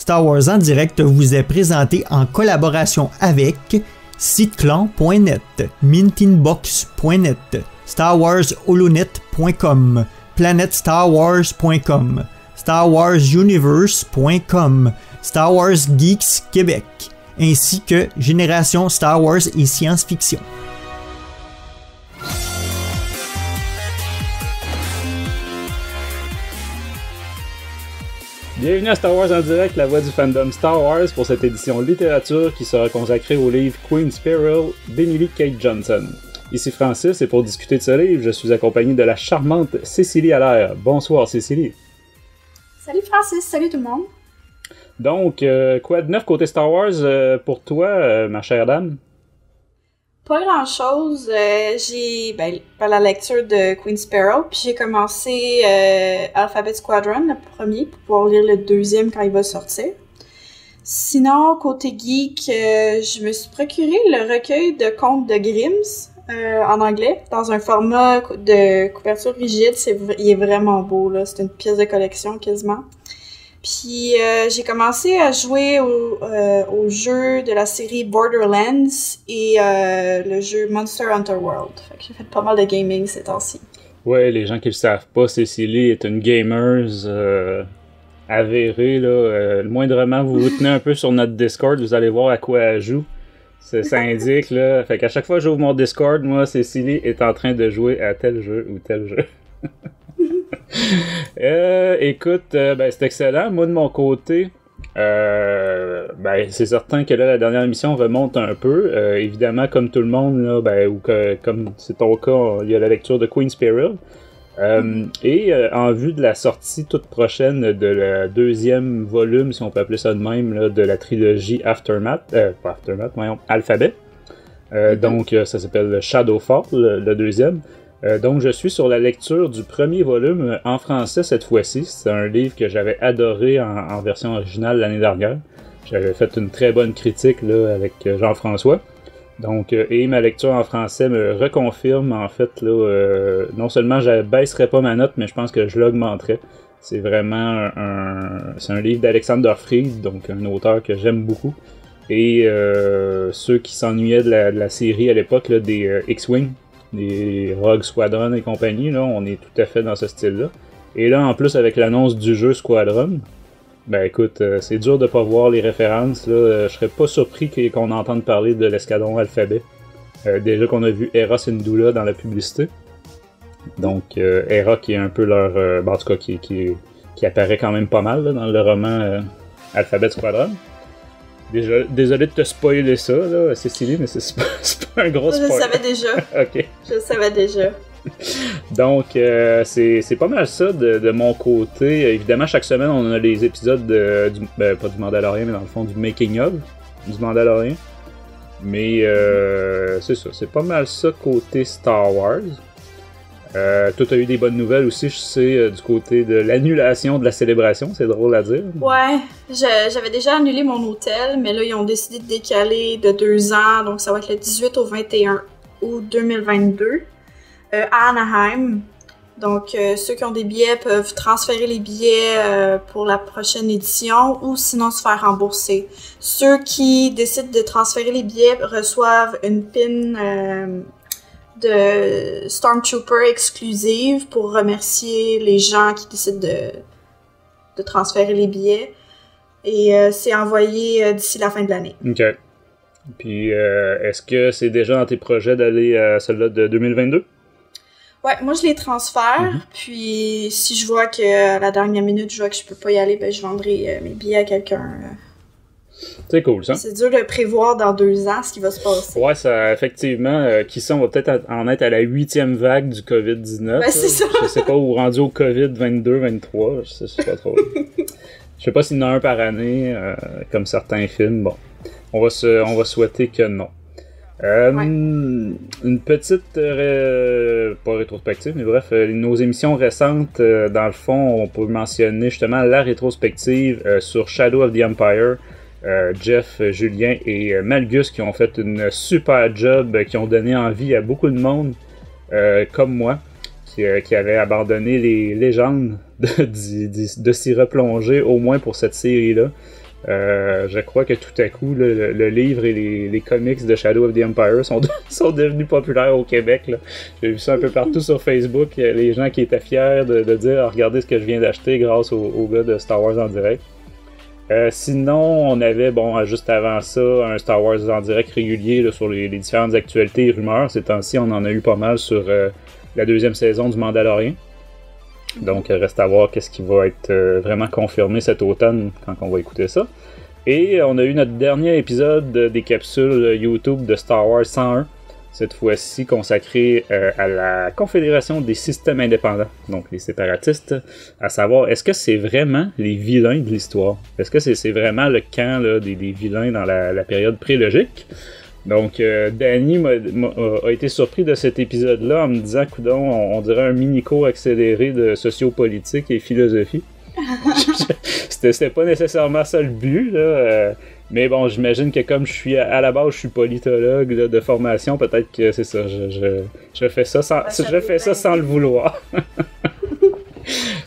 Star Wars en direct vous est présenté en collaboration avec siteclan.net, mintinbox.net, starwarsholonet.com, planetstarwars.com, starwarsuniverse.com, Star Wars Geeks Québec, ainsi que Génération Star Wars et Science-Fiction. Bienvenue à Star Wars en direct, la voix du fandom Star Wars pour cette édition littérature qui sera consacrée au livre Queen's Peril d'Emily Kate Johnson. Ici Francis et pour discuter de ce livre, je suis accompagné de la charmante Cécilie Allaire. Bonsoir Cécilie. Salut Francis, salut tout le monde. Donc, quoi de neuf côté Star Wars pour toi, ma chère dame? Pas grand-chose. J'ai par la lecture de Queen's Peril, puis j'ai commencé Alphabet Squadron, le premier, pour pouvoir lire le deuxième quand il va sortir. Sinon, côté geek, je me suis procuré le recueil de contes de Grimm's en anglais, dans un format de couverture rigide. Il est vraiment beau, là. C'est une pièce de collection quasiment. Puis j'ai commencé à jouer au jeu de la série Borderlands et le jeu Monster Hunter World. Fait que j'ai fait pas mal de gaming ces temps-ci. Ouais, les gens qui le savent pas, Cécilie est une gamer avérée. Là, moindrement, vous vous tenez un peu sur notre Discord, vous allez voir à quoi elle joue. Ça indique, là. Fait qu'à chaque fois que j'ouvre mon Discord, moi, Cécilie est en train de jouer à tel jeu ou tel jeu. Écoute, c'est excellent. Moi de mon côté, c'est certain que là la dernière émission remonte un peu. Évidemment, comme tout le monde, là, comme c'est ton cas, il y a la lecture de Queen's Peril. En vue de la sortie toute prochaine de la deuxième volume, si on peut appeler ça de même, là, de la trilogie Alphabet. Donc ça s'appelle Shadowfall, le deuxième. Donc, je suis sur la lecture du premier volume en français cette fois-ci. C'est un livre que j'avais adoré en version originale l'année dernière. J'avais fait une très bonne critique là, avec Jean-François. Donc, et ma lecture en français me reconfirme, en fait, là, non seulement je baisserai pas ma note, mais je pense que je l'augmenterai. C'est vraiment c'est un livre d'Alexander Freed, donc un auteur que j'aime beaucoup. Et ceux qui s'ennuyaient de la série à l'époque, là, des X-Wing, des Rogue Squadron et compagnie, là, on est tout à fait dans ce style-là. Et là, en plus, avec l'annonce du jeu Squadron, écoute, c'est dur de pas voir les références, là. Je serais pas surpris qu'on entende parler de l'escadron Alphabet. Déjà qu'on a vu Hera Syndulla dans la publicité. Donc, Hera qui est un peu leur... en tout cas, qui apparaît quand même pas mal là, dans le roman Alphabet Squadron. Désolé de te spoiler ça, là, Cécilie, mais c'est pas un gros spoiler. Je le savais déjà. Ok. Je le savais déjà. Donc, c'est pas mal ça de mon côté. Évidemment, chaque semaine, on a les épisodes pas du Mandalorian, mais dans le fond, du making-of du Mandalorian. Mais c'est ça, c'est pas mal ça côté Star Wars. Toi, t'as eu des bonnes nouvelles aussi, je sais, du côté de l'annulation de la célébration, c'est drôle à dire. Ouais, j'avais déjà annulé mon hôtel, mais là, ils ont décidé de décaler de 2 ans, donc ça va être le 18 au 21 août 2022 à Anaheim. Donc, ceux qui ont des billets peuvent transférer les billets pour la prochaine édition ou sinon se faire rembourser. Ceux qui décident de transférer les billets reçoivent une pin de Stormtrooper exclusive pour remercier les gens qui décident de transférer les billets. Et c'est envoyé d'ici la fin de l'année. OK. Puis, est-ce que c'est déjà dans tes projets d'aller à celle-là de 2022? Ouais, moi je les transfère, puis si je vois que à la dernière minute, je vois que je peux pas y aller, je vendrai mes billets à quelqu'un. C'est cool, ça. C'est dur de prévoir dans 2 ans ce qui va se passer. Ouais, ça, effectivement, qui sait, on va peut-être en être à la 8e vague du COVID-19. C'est ça. Je sais pas où rendu au COVID-22, 23, je sais pas trop. Je sais pas s'il y en a un par année, comme certains films. Bon, on va souhaiter que non. Une petite pas rétrospective, mais bref, nos émissions récentes, dans le fond, on peut mentionner justement la rétrospective sur Shadow of the Empire. Jeff, Julien et Malgus qui ont fait une super job, qui ont donné envie à beaucoup de monde, comme moi, qui avait abandonné les légendes de s'y replonger, au moins pour cette série-là. Je crois que tout à coup, le livre et les comics de Shadow of the Empire sont devenus populaires au Québec. Là. J'ai vu ça un peu partout sur Facebook. Les gens qui étaient fiers de dire regardez ce que je viens d'acheter grâce au gars de Star Wars en direct. Sinon, on avait, juste avant ça, un Star Wars en direct régulier là, sur les différentes actualités et rumeurs. Ces temps-ci, on en a eu pas mal sur la deuxième saison du Mandalorian. Donc, reste à voir qu'est-ce qui va être vraiment confirmé cet automne quand on va écouter ça. Et on a eu notre dernier épisode des capsules YouTube de Star Wars 101. Cette fois-ci consacré à la Confédération des systèmes indépendants, donc les séparatistes, à savoir, est-ce que c'est vraiment les vilains de l'histoire? Est-ce que c'est vraiment le camp là, des vilains dans la période prélogique? Donc, Danny a été surpris de cet épisode-là en me disant, coudonc, on dirait un mini-cours accéléré de sociopolitique et philosophie. C'était pas nécessairement ça le but, là. Mais bon, j'imagine que comme je suis à la base, je suis politologue là, de formation, peut-être que c'est ça. Je fais ça sans le vouloir.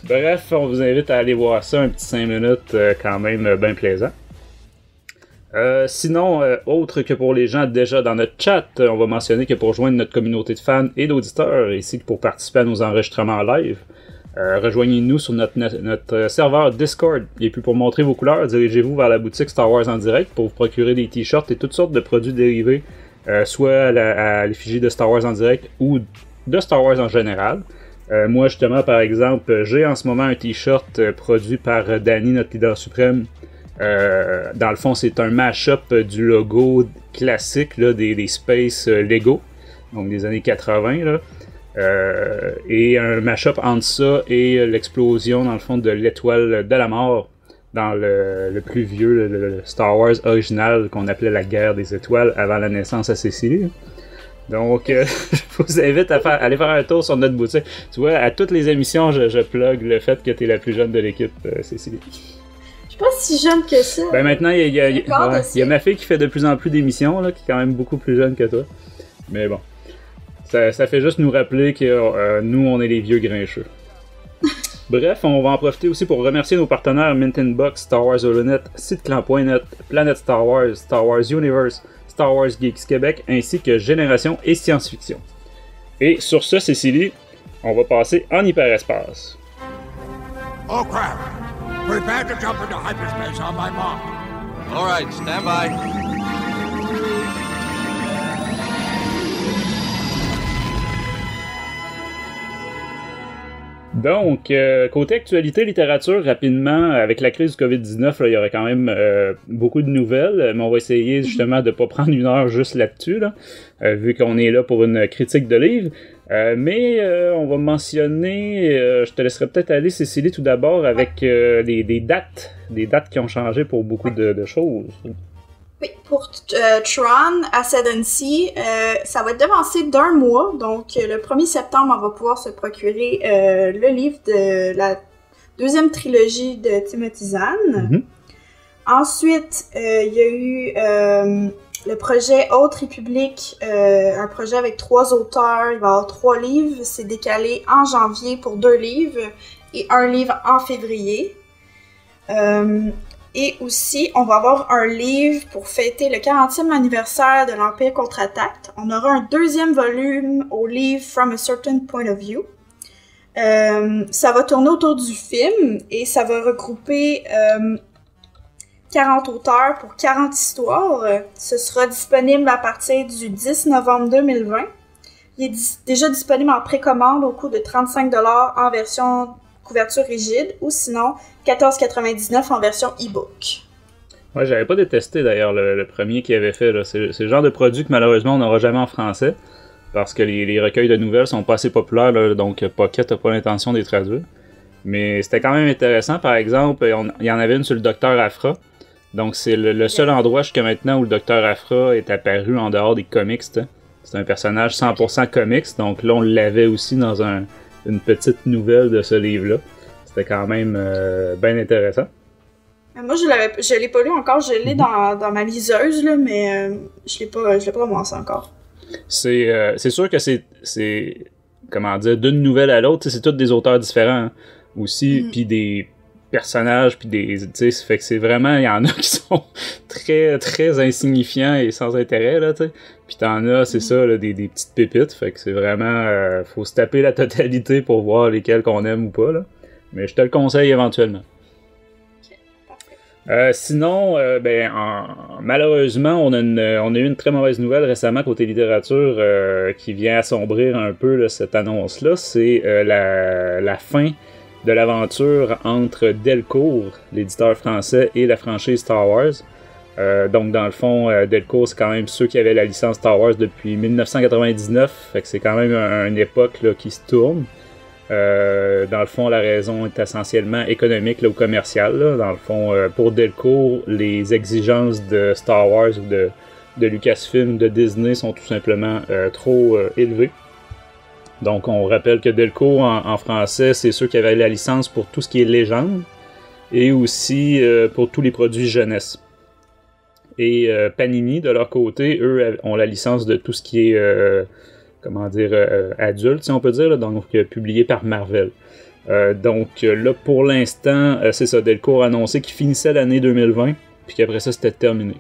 Bref, on vous invite à aller voir ça, un petit 5 minutes quand même bien plaisant. Sinon, autre que pour les gens déjà dans notre chat, on va mentionner que pour joindre notre communauté de fans et d'auditeurs, ainsi que pour participer à nos enregistrements live, rejoignez-nous sur notre serveur Discord. Et puis pour montrer vos couleurs, dirigez-vous vers la boutique Star Wars en direct pour vous procurer des t-shirts et toutes sortes de produits dérivés, soit à l'effigie de Star Wars en direct ou de Star Wars en général. Moi justement par exemple, j'ai en ce moment un t-shirt produit par Danny, notre leader suprême. Dans le fond, c'est un mash-up du logo classique là, des Space Lego, donc des années 80 là. Et un mash-up entre ça et l'explosion dans le fond de l'étoile de la mort dans le plus vieux le Star Wars original qu'on appelait la guerre des étoiles avant la naissance à Cécilie. Donc je vous invite à aller faire un tour sur notre boutique. Tu vois, à toutes les émissions je plug le fait que tu es la plus jeune de l'équipe, Cécilie. Je suis pas si jeune que ça. Ben maintenant il y a ma fille qui fait de plus en plus d'émissions là, qui est quand même beaucoup plus jeune que toi. Mais bon. Ça fait juste nous rappeler que nous, on est les vieux grincheux. Bref, on va en profiter aussi pour remercier nos partenaires Mint in Box, Star Wars Holonet, SiteClan.net, Planète Star Wars, Star Wars Universe, Star Wars Geeks Québec, ainsi que Génération et Science-Fiction. Et sur ce, Cécilie, on va passer en hyperespace. Oh crap! Prepare to jump into hyperspace on my mark. All right, stand by. Donc, côté actualité, littérature, rapidement, avec la crise du COVID-19, là, il y aurait quand même beaucoup de nouvelles, mais on va essayer justement de ne pas prendre une heure juste là-dessus, là, vu qu'on est là pour une critique de livre. Mais on va mentionner, je te laisserai peut-être aller, Cécilie, tout d'abord, avec des dates qui ont changé pour beaucoup de choses. Oui, pour Tron Ascendancy, ça va être devancé d'1 mois. Donc, le 1er septembre, on va pouvoir se procurer le livre de la deuxième trilogie de Timothy Zahn. Mm-hmm. Ensuite, il y a eu le projet Haute République, un projet avec 3 auteurs. Il va y avoir 3 livres. C'est décalé en janvier pour 2 livres et 1 livre en février. Et aussi, on va avoir un livre pour fêter le 40e anniversaire de l'Empire contre-attaque. On aura un 2e volume au livre From a Certain Point of View. Ça va tourner autour du film et ça va regrouper 40 auteurs pour 40 histoires. Ce sera disponible à partir du 10 novembre 2020. Il est déjà disponible en précommande au coût de 35$ en version couverture rigide ou sinon 14,99$ en version e-book. Ouais, j'avais pas détesté d'ailleurs le premier qu'il avait fait. Là. C'est le genre de produit que malheureusement on n'aura jamais en français parce que les recueils de nouvelles sont pas assez populaires, là, donc Pocket n'a pas l'intention de les traduire. Mais c'était quand même intéressant. Par exemple, il y en avait une sur le Docteur Aphra. Donc c'est le seul endroit jusqu'à maintenant où le Docteur Aphra est apparu en dehors des comics. C'est un personnage 100% comics, donc là on l'avait aussi dans une petite nouvelle de ce livre-là. C'était quand même bien intéressant. Moi, je l'ai pas lu encore. Je l'ai dans ma liseuse, là, mais je l'ai pas commencé encore. C'est sûr que c'est comment dire, d'une nouvelle à l'autre, c'est tous des auteurs différents hein, aussi, puis personnages, puis tu sais, ça fait que c'est vraiment, il y en a qui sont très, très insignifiants et sans intérêt, là, tu sais. Puis t'en as, c'est ça, là, des petites pépites, fait que c'est vraiment, faut se taper la totalité pour voir lesquels qu'on aime ou pas, là. Mais je te le conseille éventuellement. Sinon, malheureusement, on a eu une très mauvaise nouvelle récemment côté littérature qui vient assombrir un peu là, cette annonce-là. C'est la fin de l'aventure entre Delcourt, l'éditeur français, et la franchise Star Wars. Donc, dans le fond, Delcourt, c'est quand même ceux qui avaient la licence Star Wars depuis 1999. Fait que c'est quand même une époque là, qui se tourne. Dans le fond, la raison est essentiellement économique là, ou commerciale. Là. Dans le fond, pour Delcourt, les exigences de Star Wars ou de Lucasfilm, de Disney sont tout simplement trop élevées. Donc, on rappelle que Delcourt, en français, c'est ceux qui avaient la licence pour tout ce qui est légende et aussi pour tous les produits jeunesse. Et Panini, de leur côté, eux ont la licence de tout ce qui est... adulte, si on peut dire, là, donc publié par Marvel. Donc là, pour l'instant, c'est ça, Delcourt a annoncé qu'il finissait l'année 2020, puis qu'après ça, c'était terminé.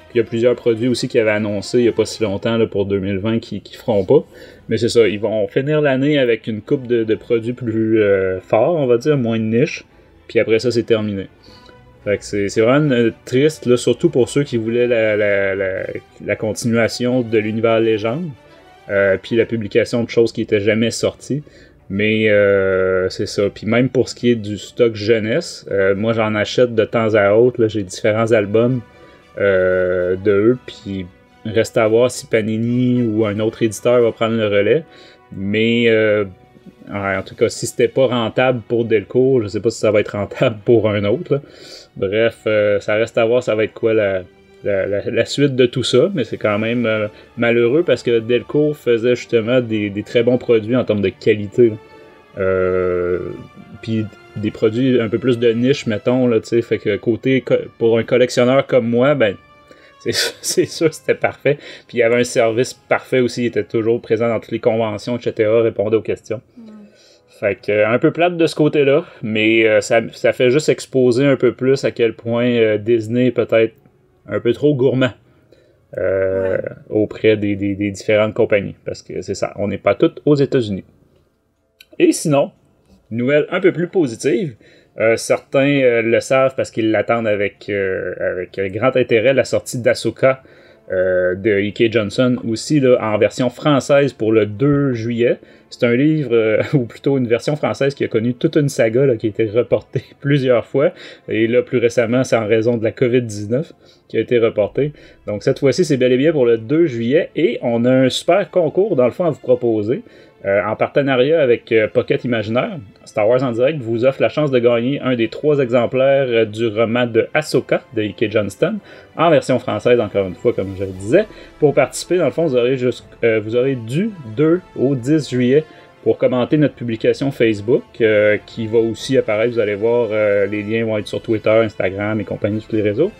Puis il y a plusieurs produits aussi qui avaient annoncé il n'y a pas si longtemps là, pour 2020 qui feront pas. Mais c'est ça, ils vont finir l'année avec une coupe de produits plus forts, on va dire, moins de niche, puis après ça, c'est terminé. Fait que c'est vraiment triste, là, surtout pour ceux qui voulaient la continuation de l'univers légende. Puis la publication de choses qui étaient jamais sorties. Mais c'est ça. Puis même pour ce qui est du stock jeunesse, moi j'en achète de temps à autre. Là, j'ai différents albums de eux. Puis reste à voir si Panini ou un autre éditeur va prendre le relais. Mais en tout cas, si c'était pas rentable pour Delcourt, je sais pas si ça va être rentable pour un autre. Là. Bref, ça reste à voir ça va être quoi la suite de tout ça, mais c'est quand même malheureux parce que Delcourt faisait justement des très bons produits en termes de qualité. Puis des produits un peu plus de niche, mettons, là, tu sais, fait que pour un collectionneur comme moi, ben c'est sûr que c'était parfait. Puis il y avait un service parfait aussi, il était toujours présent dans toutes les conventions, etc., répondait aux questions. Fait que un peu plate de ce côté-là, mais ça fait juste exposer un peu plus à quel point Disney est peut-être un peu trop gourmand auprès des différentes compagnies. Parce que c'est ça, on n'est pas tous aux États-Unis. Et sinon, nouvelle un peu plus positive, certains le savent parce qu'ils l'attendent avec grand intérêt, la sortie d'Ahsoka de E.K. Johnson aussi là, en version française pour le 2 juillet. C'est un livre, ou plutôt une version française qui a connu toute une saga là, qui a été reportée plusieurs fois. Et là, plus récemment, c'est en raison de la COVID-19 qui a été reportée. Donc cette fois-ci, c'est bel et bien pour le 2 juillet. Et on a un super concours, dans le fond, à vous proposer. En partenariat avec Pocket Imaginaire, Star Wars en direct vous offre la chance de gagner un des 3 exemplaires du roman de Ahsoka de E.K. Johnston, en version française, encore une fois, comme je le disais. Pour participer, dans le fond, vous aurez du 2 au 10 juillet pour commenter notre publication Facebook, qui va aussi apparaître, vous allez voir, les liens vont être sur Twitter, Instagram et compagnie, tous les réseaux.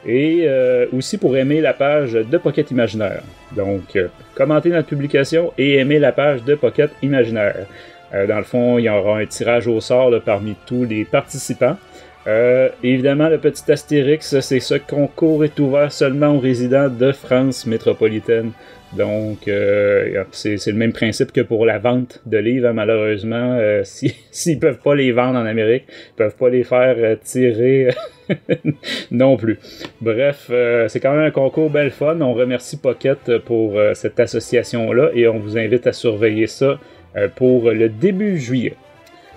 Et aussi pour aimer la page de Pocket Imaginaire. Donc, commentez notre publication et aimez la page de Pocket Imaginaire. Dans le fond, il y aura un tirage au sort là, parmi tous les participants. Évidemment, le petit astérix, c'est ce concours est ouvert seulement aux résidents de France métropolitaine. Donc, c'est le même principe que pour la vente de livres, hein, malheureusement. S'ils peuvent pas les vendre en Amérique, ils peuvent pas les faire tirer non plus. Bref, c'est quand même un concours bel fun. On remercie Pocket pour cette association-là et on vous invite à surveiller ça pour le début juillet.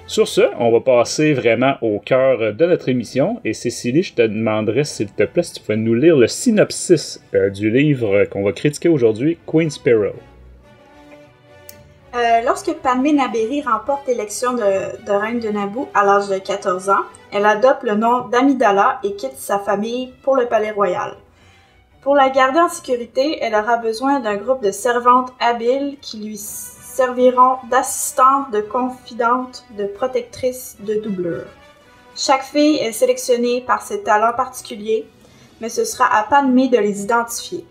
Sur ce, on va passer vraiment au cœur de notre émission. Et Cécilie, je te demanderais, s'il te plaît, si tu pouvais nous lire le synopsis du livre qu'on va critiquer aujourd'hui, Queen Sparrow. Lorsque Padmé Naberrie remporte l'élection de reine de Naboo à l'âge de 14 ans, elle adopte le nom d'Amidala et quitte sa famille pour le palais royal. Pour la garder en sécurité, elle aura besoin d'un groupe de servantes habiles qui lui serviront d'assistantes, de confidentes, de protectrices, de doublures. Chaque fille est sélectionnée par ses talents particuliers, mais ce sera à Padmé de les identifier.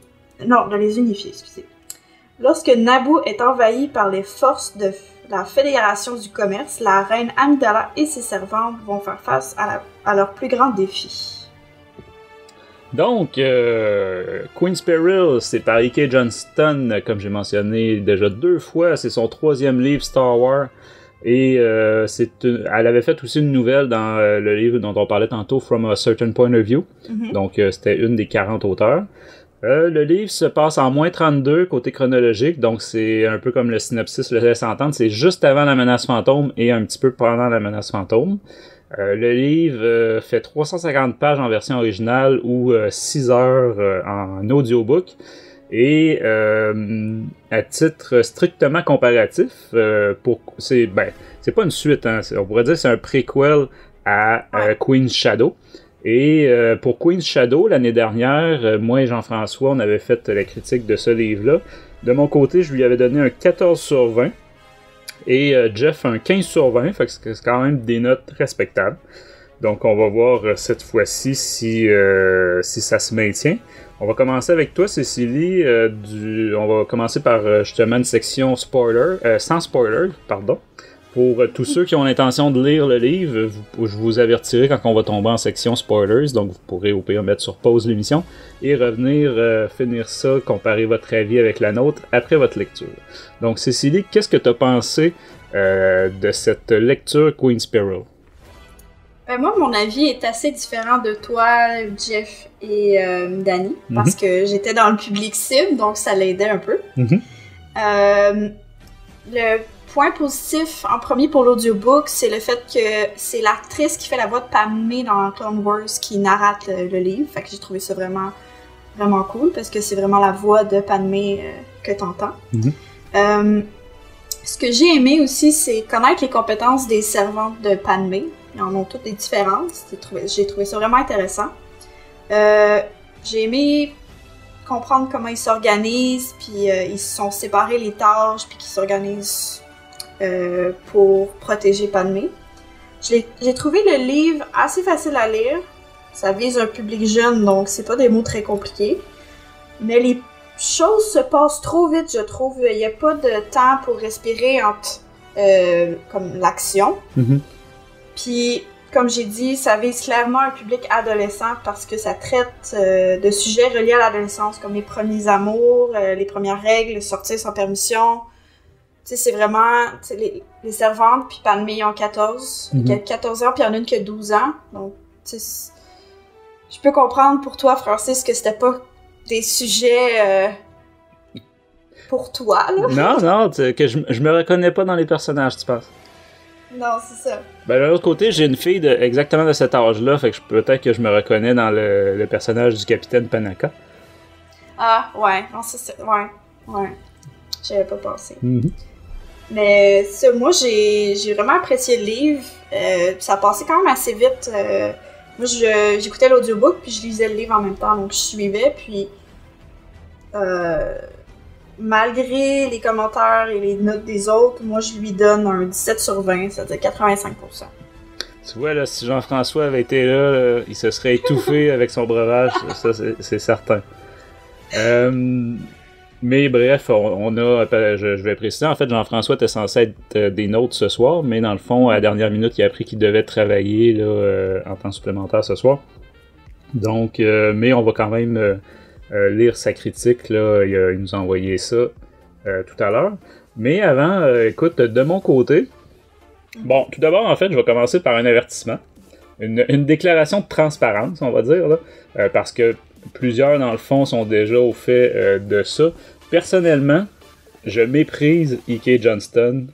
Non, de les unifier, excusez. Lorsque Naboo est envahi par les forces la Fédération du commerce, la reine Amidala et ses servantes vont faire face à leur plus grand défi. Donc, Queen's Peril, c'est par E.K. Johnston, comme j'ai mentionné déjà 2 fois. C'est son 3e livre Star Wars. Et elle avait fait aussi une nouvelle dans le livre dont on parlait tantôt, From a Certain Point of View. Donc, c'était une des 40 auteurs. Le livre se passe en moins 32 côté chronologique, donc c'est un peu comme le synopsis le laisse entendre. C'est juste avant la menace fantôme et un petit peu pendant la menace fantôme. Le livre fait 350 pages en version originale ou 6 heures en audiobook. Et à titre strictement comparatif, c'est pas une suite, hein, on pourrait dire que c'est un préquel à Queen's Shadow. Et pour Queen's Shadow, l'année dernière, moi et Jean-François, on avait fait la critique de ce livre-là. De mon côté, je lui avais donné un 14/20 et Jeff un 15/20, fait que c'est quand même des notes respectables. Donc on va voir cette fois-ci si ça se maintient. On va commencer avec toi, Cécilie. On va commencer par justement une section spoiler, sans spoiler, pardon. Pour tous ceux qui ont l'intention de lire le livre, je vous avertirai quand on va tomber en section spoilers, donc vous pourrez au pire mettre sur pause l'émission et revenir finir ça, comparer votre avis avec la nôtre après votre lecture. Donc Cécilie, qu'est-ce que tu as pensé de cette lecture Queen's Peril? Moi, mon avis est assez différent de toi, Jeff et Danny, parce que j'étais dans le public cible, donc ça l'aidait un peu. Le point positif en premier pour l'audiobook, c'est le fait que c'est l'actrice qui fait la voix de Padmé dans Clone Wars qui narrate le livre. Fait que j'ai trouvé ça vraiment, vraiment cool parce que c'est vraiment la voix de Padmé que t'entends. Ce que j'ai aimé aussi, c'est connaître les compétences des servantes de Padmé. Ils en ont toutes des différences. J'ai trouvé ça vraiment intéressant. J'ai aimé comprendre comment ils s'organisent, puis ils se sont séparés les tâches, puis qu'ils s'organisent pour protéger Padmé. J'ai trouvé le livre assez facile à lire. Ça vise un public jeune, donc c'est pas des mots très compliqués. Mais les choses se passent trop vite, je trouve. Il n'y a pas de temps pour respirer entre comme l'action. Puis, comme j'ai dit, ça vise clairement un public adolescent parce que ça traite de sujets reliés à l'adolescence, comme les premiers amours, les premières règles, sortir sans permission. Tu sais, c'est vraiment... Les servantes, puis Padmé, ils ont 14. Il y a 14 ans, puis il y en a une qui a 12 ans. Donc, tu sais, je peux comprendre pour toi, Francis, que c'était pas des sujets pour toi, là. Non, que je me reconnais pas dans les personnages, tu penses? Non, c'est ça. Ben, de l'autre côté, j'ai une fille exactement de cet âge-là, fait que peut-être que je me reconnais dans le personnage du capitaine Panaka. Ah, ouais. Non, c'est ouais. J'avais pas pensé. Mais ça, moi, j'ai vraiment apprécié le livre. Ça passait quand même assez vite. Moi, j'écoutais l'audiobook, puis je lisais le livre en même temps, donc je suivais, puis... malgré les commentaires et les notes des autres, moi je lui donne un 17/20, c'est-à-dire 85%. Tu vois, là, si Jean-François avait été là, il se serait étouffé avec son breuvage, ça c'est certain. Mais bref, je vais préciser, en fait, Jean-François était censé être des nôtres ce soir, mais dans le fond, à la dernière minute, il a appris qu'il devait travailler là, en temps supplémentaire ce soir. Donc, mais on va quand même... lire sa critique, là, il nous a envoyé ça tout à l'heure. Mais avant, écoute, de mon côté, bon, tout d'abord, en fait, je vais commencer par un avertissement. Une déclaration de transparence, on va dire, là, parce que plusieurs, dans le fond, sont déjà au fait de ça. Personnellement, je méprise E.K. Johnston,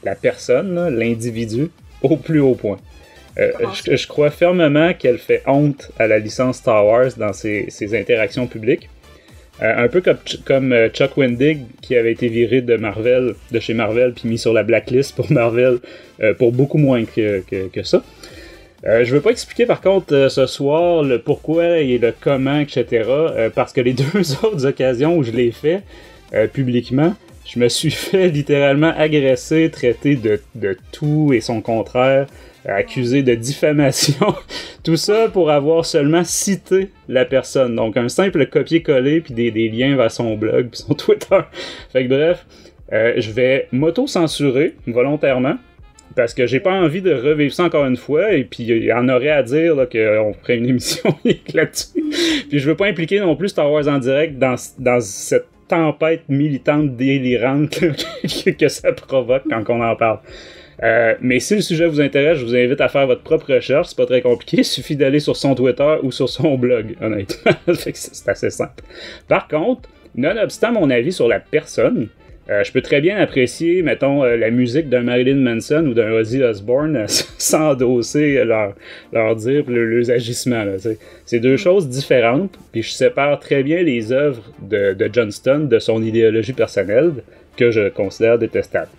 la personne, là, l'individu, au plus haut point. Je crois fermement qu'elle fait honte à la licence Star Wars dans ses interactions publiques. Un peu comme Chuck Wendig, qui avait été viré de chez Marvel, puis mis sur la blacklist pour Marvel pour beaucoup moins que ça. Je veux pas expliquer par contre ce soir le pourquoi et le comment, etc. Parce que les 2 autres occasions où je l'ai fait publiquement, je me suis fait littéralement agresser, traiter de tout et son contraire, accusé de diffamation, tout ça pour avoir seulement cité la personne. Donc un simple copier-coller puis des liens vers son blog puis son Twitter. Fait que bref, Je vais m'auto-censurer volontairement parce que j'ai pas envie de revivre ça encore une fois et puis il y en aurait à dire là, qu'on ferait une émission là-dessus. Puis je veux pas impliquer non plus Star Wars en direct dans cette tempête militante délirante que ça provoque quand on en parle. Mais si le sujet vous intéresse, je vous invite à faire votre propre recherche, c'est pas très compliqué, il suffit d'aller sur son Twitter ou sur son blog, honnêtement. Fait que c'est assez simple. Par contre, nonobstant mon avis sur la personne, je peux très bien apprécier, mettons, la musique d'un Marilyn Manson ou d'un Ozzy Osbourne sans endosser leur dire et leurs agissements. Là, c'est deux choses différentes, puis je sépare très bien les œuvres de Johnston de son idéologie personnelle, que je considère détestable.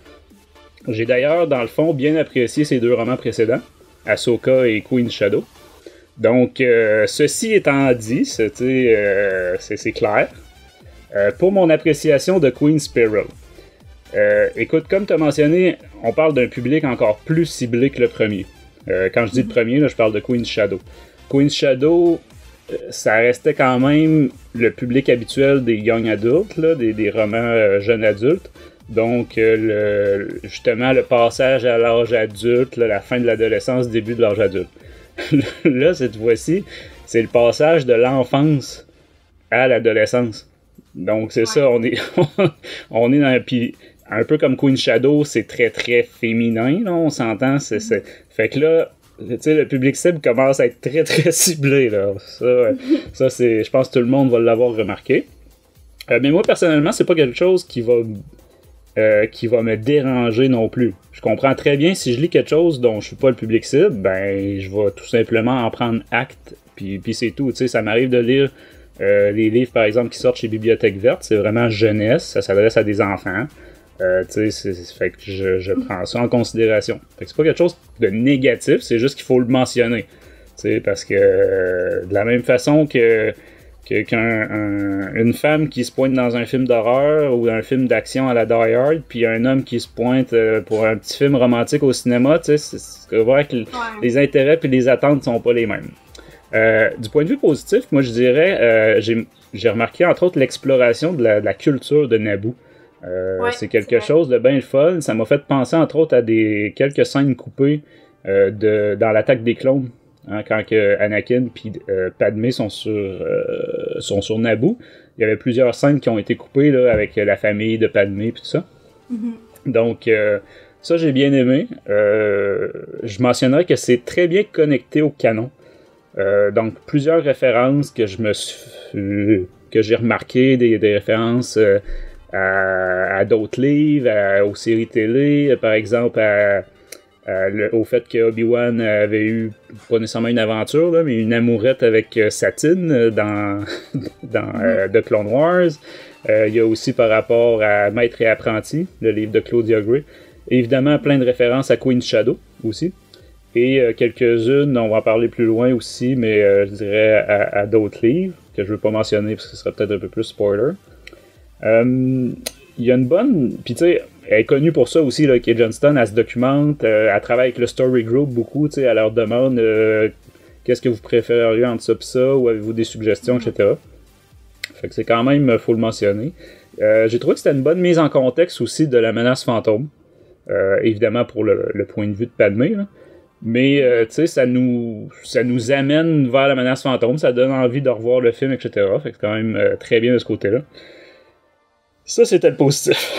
J'ai d'ailleurs, dans le fond, bien apprécié ces deux romans précédents, Ahsoka et Queen's Shadow. Donc, ceci étant dit, c'est clair. Pour mon appréciation de Queen Sparrow. Écoute, comme tu as mentionné, on parle d'un public encore plus ciblé que le premier. Quand je dis le premier, là, je parle de Queen's Shadow. Queen's Shadow, ça restait quand même le public habituel des young adultes, là, des romans jeunes adultes. Donc, justement, le passage à l'âge adulte, là, la fin de l'adolescence, début de l'âge adulte. Là, cette fois-ci, c'est le passage de l'enfance à l'adolescence. Donc, c'est ça, on est dans... Puis, un peu comme Queen's Shadow, c'est très, très féminin, là, on s'entend. Fait que là, tu sais, le public cible commence à être très, très ciblé, là. Ça c'est... Je pense que tout le monde va l'avoir remarqué. Mais moi, personnellement, c'est pas quelque chose qui va me déranger non plus. Je comprends très bien, si je lis quelque chose dont je suis pas le public cible, ben, je vais tout simplement en prendre acte, puis c'est tout. Tu sais, ça m'arrive de lire les livres, par exemple, qui sortent chez Bibliothèque Verte, c'est vraiment jeunesse, ça s'adresse à des enfants. Tu sais, fait que je prends ça en considération. Fait que c'est pas quelque chose de négatif, c'est juste qu'il faut le mentionner. Tu sais, parce que de la même façon qu'une femme qui se pointe dans un film d'horreur ou un film d'action à la Die Hard, puis un homme qui se pointe pour un petit film romantique au cinéma, tu sais, c'est vrai que les intérêts et les attentes sont pas les mêmes. Du point de vue positif, moi je dirais, j'ai remarqué entre autres l'exploration de la culture de Naboo. C'est quelque chose de bien fun. Ça m'a fait penser entre autres à quelques scènes coupées dans l'attaque des clones. Hein, quand Anakin et Padmé sont sur Naboo, il y avait plusieurs scènes qui ont été coupées là, avec la famille de Padmé et tout ça. Mm-hmm. Donc, ça, j'ai bien aimé. Je mentionnerais que c'est très bien connecté au canon. Donc, plusieurs références que j'ai remarquées, des références à d'autres livres, aux séries télé, par exemple au fait que Obi-Wan avait eu, pas nécessairement une aventure, là, mais une amourette avec Satine dans The Clone Wars. Il y a aussi par rapport à Maître et Apprenti, le livre de Claudia Gray. Et évidemment, plein de références à Queen's Shadow aussi. Et quelques-unes, on va en parler plus loin aussi, mais je dirais à d'autres livres, que je ne veux pas mentionner parce que ce serait peut-être un peu plus spoiler. Il y a une bonne... Puis tu sais, elle est connue pour ça aussi, là, Kate Johnston, elle se documente, elle travaille avec le Story Group beaucoup, tu sais, elle leur demande qu'est-ce que vous préféreriez entre ça et ça, ou avez-vous des suggestions, etc. Fait que c'est quand même, faut le mentionner. J'ai trouvé que c'était une bonne mise en contexte aussi de la menace fantôme, évidemment pour le point de vue de Padmé, là. Mais tu sais, ça nous amène vers la menace fantôme, ça donne envie de revoir le film, etc. Fait que c'est quand même très bien de ce côté-là. Ça, c'était le positif.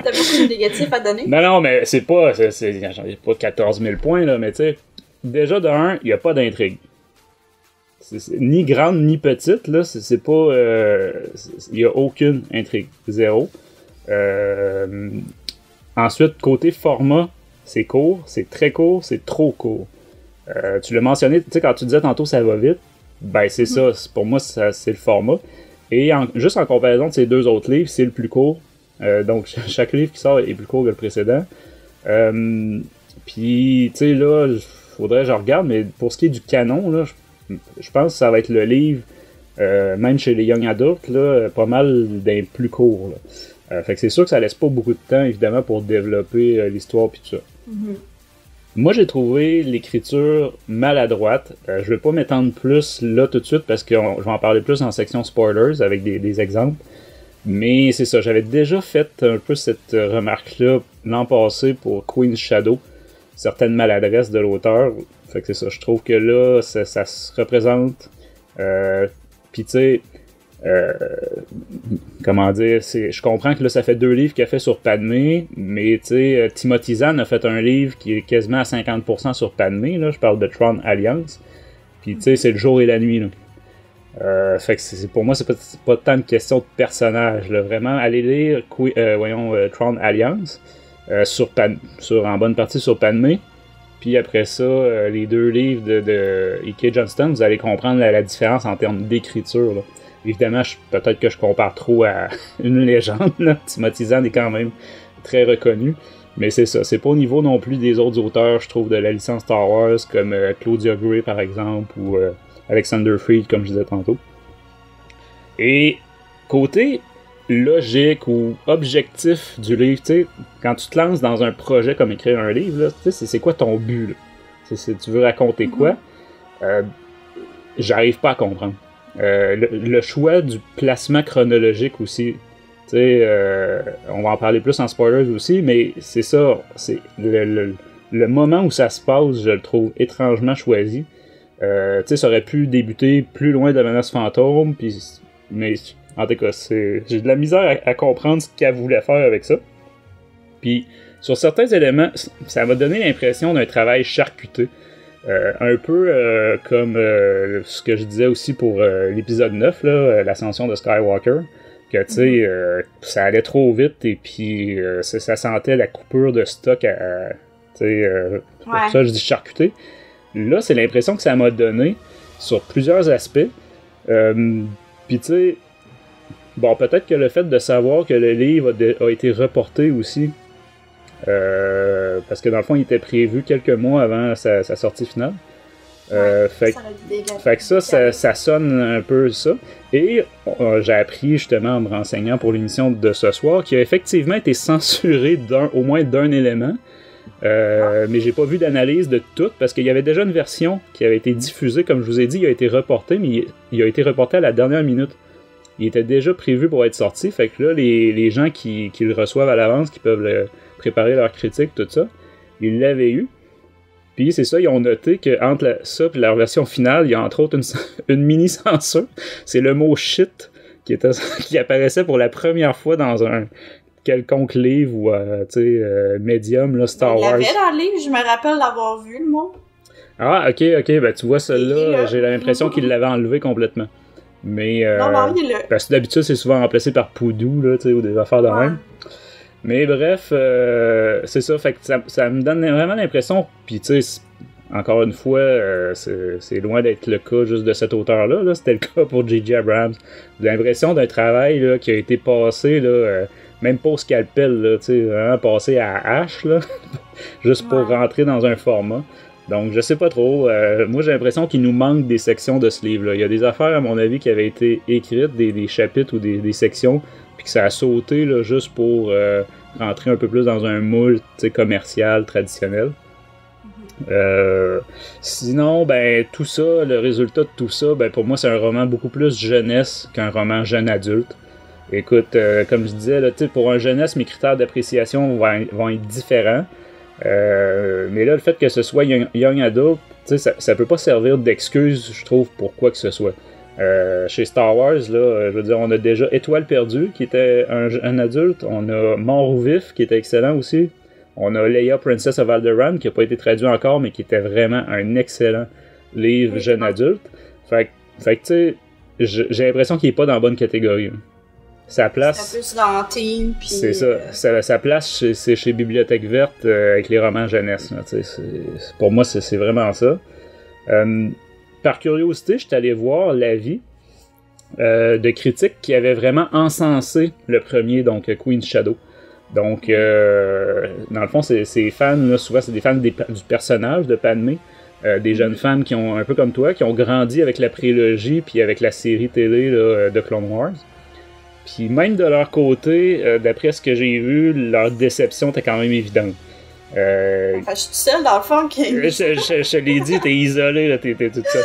T'as beaucoup de négatifs à donner? Non, mais c'est pas 14 000 points, là, mais tu sais, déjà de un, il n'y a pas d'intrigue. C'est ni grande ni petite, là, c'est pas... Il n'y a aucune intrigue. Zéro. Ensuite, côté format, c'est court, c'est très court, c'est trop court. Tu l'as mentionné, tu sais, quand tu disais tantôt ça va vite, ben c'est ça, pour moi, c'est le format. Et juste en comparaison de ces deux autres livres, c'est le plus court. Donc, chaque livre qui sort est plus court que le précédent. Puis, tu sais, là, faudrait que je regarde, mais pour ce qui est du canon, là, je pense que ça va être le livre, même chez les young adults, là, pas mal d'un plus court. Là. Fait que c'est sûr que ça laisse pas beaucoup de temps, évidemment, pour développer l'histoire pis tout ça. Mm-hmm. Moi, j'ai trouvé l'écriture maladroite. Je vais pas m'étendre plus là tout de suite parce que je vais en parler plus en section spoilers avec des exemples. Mais c'est ça, j'avais déjà fait un peu cette remarque-là l'an passé pour Queen's Shadow, certaines maladresses de l'auteur. Fait que c'est ça, je trouve que là, ça se représente. Puis tu sais, comment dire, je comprends que là, ça fait 2 livres qu'il a fait sur Padmé, mais tu sais, Timothy Zahn a fait un livre qui est quasiment à 50% sur Padmé, là, je parle de Tron Alliance. Puis tu sais, c'est le jour et la nuit, là. Fait que pour moi, c'est pas tant une question de personnage, là. Vraiment, allez lire Tron Alliance en bonne partie sur Padmé. Puis après ça, les 2 livres de E.K. Johnston, vous allez comprendre la différence en termes d'écriture, là. Évidemment, peut-être que je compare trop à une légende, là. Timothy Zahn est quand même très reconnu. Mais c'est ça, c'est pas au niveau non plus des autres auteurs, je trouve, de la licence Star Wars, comme Claudia Gray, par exemple, ou Alexander Freed, comme je disais tantôt. Et côté logique ou objectif du livre, tu sais, quand tu te lances dans un projet comme écrire un livre, tu sais, c'est quoi ton but, là? Tu veux raconter quoi? J'arrive pas à comprendre. Le choix du placement chronologique aussi, tu sais, on va en parler plus en spoilers aussi, mais c'est ça, c'est le moment où ça se passe, je le trouve étrangement choisi. Tu sais, ça aurait pu débuter plus loin de Menace Fantôme, mais en tout cas, j'ai de la misère à comprendre ce qu'elle voulait faire avec ça. Puis, sur certains éléments, ça m'a donné l'impression d'un travail charcuté. Un peu comme ce que je disais aussi pour l'épisode 9, là, l'ascension de Skywalker, que tu sais, ça allait trop vite et puis ça sentait la coupure de stock tu sais, pour ça je dis charcuté. Là, c'est l'impression que ça m'a donné sur plusieurs aspects. Puis tu sais, bon, peut-être que le fait de savoir que le livre a été reporté aussi, parce que dans le fond, il était prévu quelques mois avant sa sortie finale. Fait que ça sonne un peu ça. Et j'ai appris justement en me renseignant pour l'émission de ce soir qu'il a effectivement été censuré au moins d'un élément. Mais j'ai pas vu d'analyse de tout parce qu'il y avait déjà une version qui avait été diffusée, comme je vous ai dit, il a été reporté, mais il a été reporté à la dernière minute. Il était déjà prévu pour être sorti, fait que là, les gens qui le reçoivent à l'avance, qui peuvent préparer leur critique, tout ça, ils l'avaient eu. Puis c'est ça, ils ont noté qu'entre ça et leur version finale, il y a entre autres une mini-censure. C'est le mot « shit » qui apparaissait pour la première fois dans un quelconque livre ou médium, là, Star Wars. Il y avait dans le livre, je me rappelle l'avoir vu, le mot. Ah, ok, ben tu vois, celle-là, j'ai l'impression qu'il l'avait enlevé complètement. Mais, non, il est là. Parce que d'habitude, c'est souvent remplacé par Poudou, là, tu sais, ou des affaires de même. Mais bref, c'est ça, fait que ça me donne vraiment l'impression, puis tu sais, encore une fois, c'est loin d'être le cas juste de cet auteur-là, là, c'était le cas pour J.J. Abrams. J'ai l'impression d'un travail là, qui a été passé, là, même pas au scalpel, là, tu sais, vraiment passé à hache, là, juste pour rentrer dans un format. Donc, je sais pas trop. Moi, j'ai l'impression qu'il nous manque des sections de ce livre-là. Il y a des affaires, à mon avis, qui avaient été écrites, des chapitres ou des sections, puis que ça a sauté là, juste pour rentrer un peu plus dans un moule commercial, traditionnel. Sinon, ben tout ça, le résultat de tout ça, ben pour moi, c'est un roman beaucoup plus jeunesse qu'un roman jeune adulte. Écoute, comme je disais, là, pour un jeunesse, mes critères d'appréciation vont être différents. Mais là, le fait que ce soit young adult, ça peut pas servir d'excuse, je trouve, pour quoi que ce soit. Chez Star Wars, là, je veux dire, on a déjà Étoile perdue, qui était un adulte. On a Mort ou Vif, qui était excellent aussi. On a Leia, Princess of Alderaan, qui n'a pas été traduit encore, mais qui était vraiment un excellent livre jeune adulte. Fait que tu sais, j'ai l'impression qu'il n'est pas dans la bonne catégorie. Sa place... C'est plus dans Teen, puis... C'est ça. Sa place, c'est chez Bibliothèque Verte, avec les romans jeunesse. Là, pour moi, c'est vraiment ça. Par curiosité, je suis allé voir l'avis de critiques qui avaient vraiment encensé le premier, donc Queen's Shadow. Donc, dans le fond, ces fans, là, souvent, c'est des fans du personnage de Padmé. Des jeunes femmes qui ont, un peu comme toi, qui ont grandi avec la prélogie puis avec la série télé là, de Clone Wars. Puis même de leur côté, d'après ce que j'ai vu, leur déception était quand même évidente. Enfin, je suis tout seul dans le fond qui... Je l'ai dit, t'es isolé, là, t'es tout ça.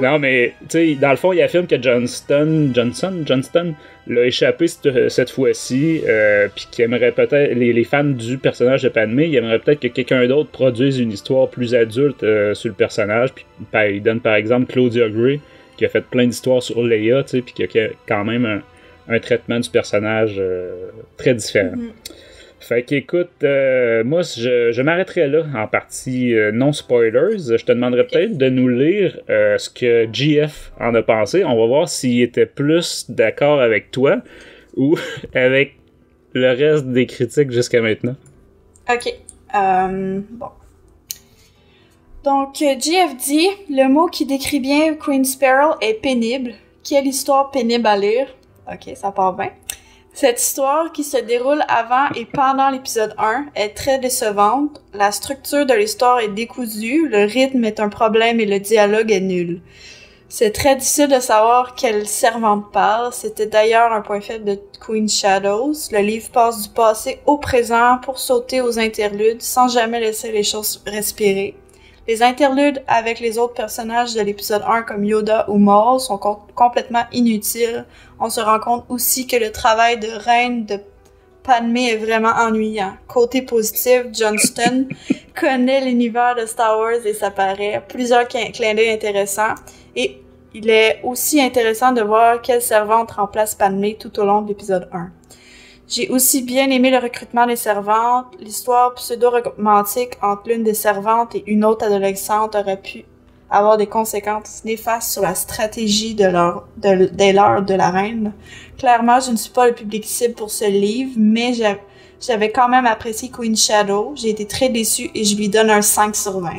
Non, mais, tu sais, dans le fond, il affirme que Johnston l'a échappé cette fois-ci, puis qu'il aimerait peut-être, les fans du personnage de Padmé, ils aimeraient peut-être que quelqu'un d'autre produise une histoire plus adulte sur le personnage, puis il donne par exemple Claudia Gray, qui a fait plein d'histoires sur Leia, tu sais, puis qui a quand même un traitement du personnage très différent. Fait qu'écoute, moi je m'arrêterai là en partie non spoilers. Je te demanderais peut-être de nous lire ce que GF en a pensé. On va voir s'il était plus d'accord avec toi ou avec le reste des critiques jusqu'à maintenant. Ok. Bon. Donc, GF dit, le mot qui décrit bien Queen Sparrow est pénible. Quelle histoire pénible à lire. Ok, ça part bien. Cette histoire, qui se déroule avant et pendant l'épisode 1, est très décevante. La structure de l'histoire est décousue, le rythme est un problème et le dialogue est nul. C'est très difficile de savoir quelle servante parle. C'était d'ailleurs un point faible de Queen Shadows. Le livre passe du passé au présent pour sauter aux interludes sans jamais laisser les choses respirer. Les interludes avec les autres personnages de l'épisode 1 comme Yoda ou Maul sont complètement inutiles. On se rend compte aussi que le travail de reine de Padmé est vraiment ennuyant. Côté positif, Johnston connaît l'univers de Star Wars et ça paraît. Plusieurs clins d'œil intéressants. Et il est aussi intéressant de voir quelle servante remplace Padmé tout au long de l'épisode 1. J'ai aussi bien aimé le recrutement des servantes. L'histoire pseudo-romantique entre l'une des servantes et une autre adolescente aurait pu avoir des conséquences néfastes sur la stratégie des leurs de la reine. Clairement, je ne suis pas le public cible pour ce livre, mais j'avais quand même apprécié Queen Shadow. J'ai été très déçue et je lui donne un 5 sur 20.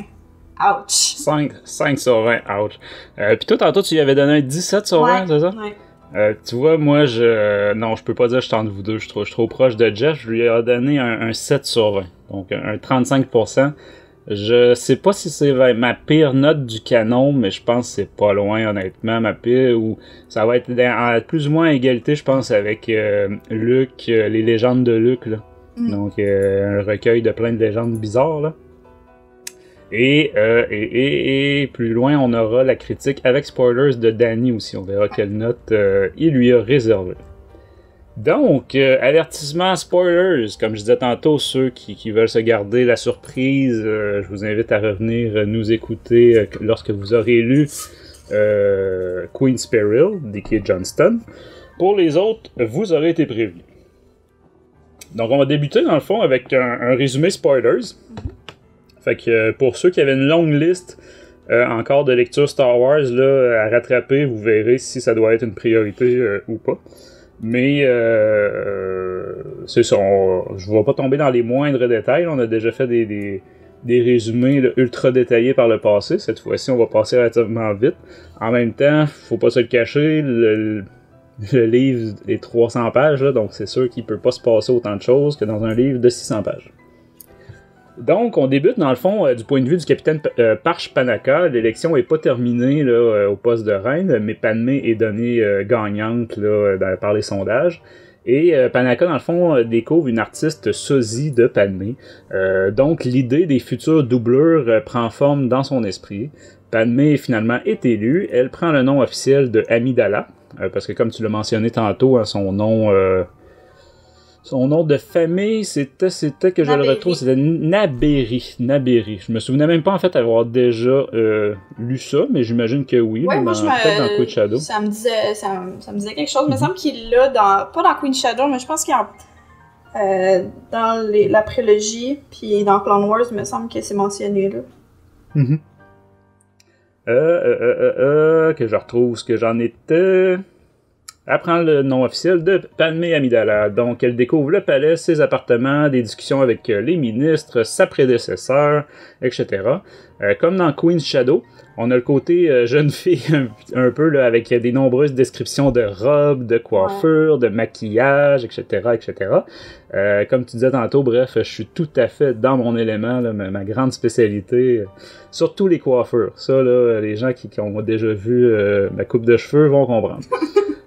Ouch! 5 sur 20, ouch. Puis toi, tantôt, tu lui avais donné un 17 sur 20, c'est ça? Ouais. Tu vois, moi, non, je peux pas dire que je suis entre vous deux. Je suis trop proche de Jeff. Je lui ai donné un 7 sur 20. Donc, un 35%. Je sais pas si c'est ma pire note du canon, mais je pense que c'est pas loin, honnêtement, ma pire. Ou ça va être plus ou moins à égalité, je pense, avec Luke, les légendes de Luke, là. Donc, un recueil de plein de légendes bizarres, là. Et plus loin, on aura la critique avec spoilers de Danny aussi. On verra quelle note il lui a réservée. Donc, avertissement spoilers. Comme je disais tantôt, ceux qui veulent se garder la surprise, je vous invite à revenir nous écouter lorsque vous aurez lu Queen Sparrow, D.K. Johnston. Pour les autres, vous aurez été prévenus. Donc, on va débuter dans le fond avec un résumé spoilers. Fait que pour ceux qui avaient une longue liste encore de lecture Star Wars là, à rattraper, vous verrez si ça doit être une priorité ou pas. Mais c'est ça, je ne vais pas tomber dans les moindres détails. On a déjà fait des résumés là, ultra détaillés par le passé. Cette fois-ci, on va passer relativement vite. En même temps, faut pas se le cacher, le livre est 300 pages, là, donc c'est sûr qu'il peut pas se passer autant de choses que dans un livre de 600 pages. Donc, on débute dans le fond du point de vue du capitaine Parch Panaka. L'élection n'est pas terminée là, au poste de reine, mais Padmé est donnée gagnante là, par les sondages. Et Panaka, dans le fond, découvre une artiste sosie de Padmé. Donc, l'idée des futures doublures prend forme dans son esprit. Padmé finalement est élue. Elle prend le nom officiel de Amidala, parce que comme tu l'as mentionné tantôt, hein, son nom de famille, c'était que je le retrouve, c'était Naberi. Je me souvenais même pas en fait avoir déjà lu ça, mais j'imagine que oui. Ouais, moi peut-être dans Queen Shadow. Ça me disait quelque chose. Il me semble qu'il l'a pas dans Queen Shadow, mais je pense qu'il y a dans la prélogie, puis dans Clone Wars, il me semble que c'est mentionné là. Que je retrouve ce que j'en étais. Apprend le nom officiel de Padmé Amidala. Donc, elle découvre le palais, ses appartements, des discussions avec les ministres, sa prédécesseur, etc. Comme dans Queen's Shadow, on a le côté jeune fille un peu là, avec des nombreuses descriptions de robes, de coiffure, de maquillage, etc., etc. Comme tu disais tantôt, bref, je suis tout à fait dans mon élément, là, ma grande spécialité, surtout les coiffures. Ça, là, les gens qui ont déjà vu ma coupe de cheveux vont comprendre.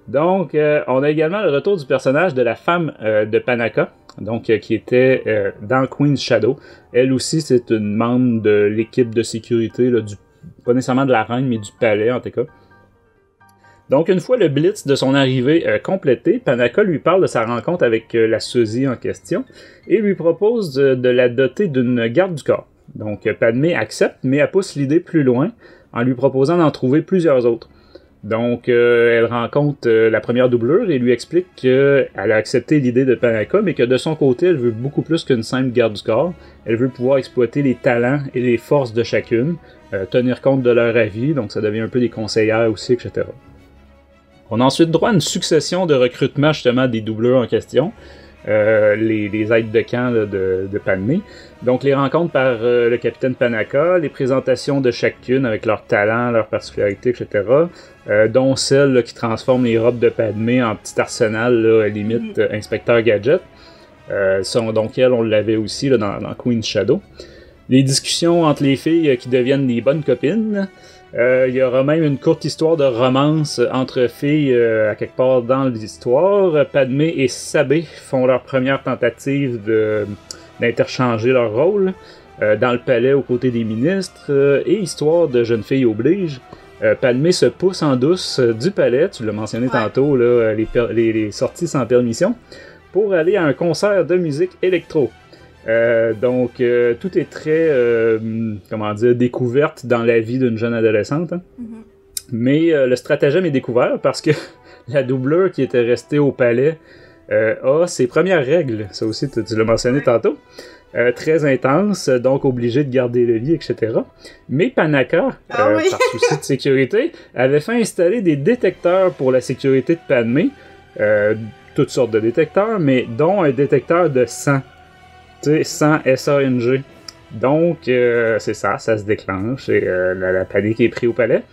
Donc, on a également le retour du personnage de la femme de Panaka, donc qui était dans Queen's Shadow. Elle aussi, c'est une membre de l'équipe de sécurité, là, pas nécessairement de la reine, mais du palais en tout cas. Donc, une fois le blitz de son arrivée complété, Panaka lui parle de sa rencontre avec la Suzy en question et lui propose de la doter d'une garde du corps. Donc, Padmé accepte, mais elle pousse l'idée plus loin en lui proposant d'en trouver plusieurs autres. Donc, elle rencontre la première doublure et lui explique qu'elle a accepté l'idée de Panaka, mais que de son côté, elle veut beaucoup plus qu'une simple garde du corps. Elle veut pouvoir exploiter les talents et les forces de chacune, tenir compte de leur avis, donc ça devient un peu des conseillères aussi, etc. On a ensuite droit à une succession de recrutements justement des doubleurs en question, les aides de camp là, de Padmé. Donc les rencontres par le capitaine Panaka, les présentations de chacune avec leurs talents, leurs particularités, etc. Dont celle là, qui transforme les robes de Padmé en petit arsenal, là, limite inspecteur gadget. Donc elle, on l'avait aussi là, dans Queen's Shadow. Les discussions entre les filles qui deviennent des bonnes copines. Il y aura même une courte histoire de romance entre filles à quelque part dans l'histoire. Padmé et Sabé font leur première tentative d'interchanger leur rôle dans le palais aux côtés des ministres. Et histoire de jeune fille oblige, Padmé se pousse en douce du palais, tu l'as mentionné tantôt, là, les sorties sans permission, pour aller à un concert de musique électro. Donc, tout est très, découverte dans la vie d'une jeune adolescente. Hein. Mais le stratagème est découvert parce que la doubleur qui était restée au palais a ses premières règles. Ça aussi, tu l'as mentionné tantôt. Très intense, donc obligé de garder le lit, etc. Mais Panaka, par souci de sécurité, avait fait installer des détecteurs pour la sécurité de Padmé. Toutes sortes de détecteurs, mais dont un détecteur de sang. Tu sais, sang SANG. Donc, c'est ça se déclenche et la panique est prise au palais.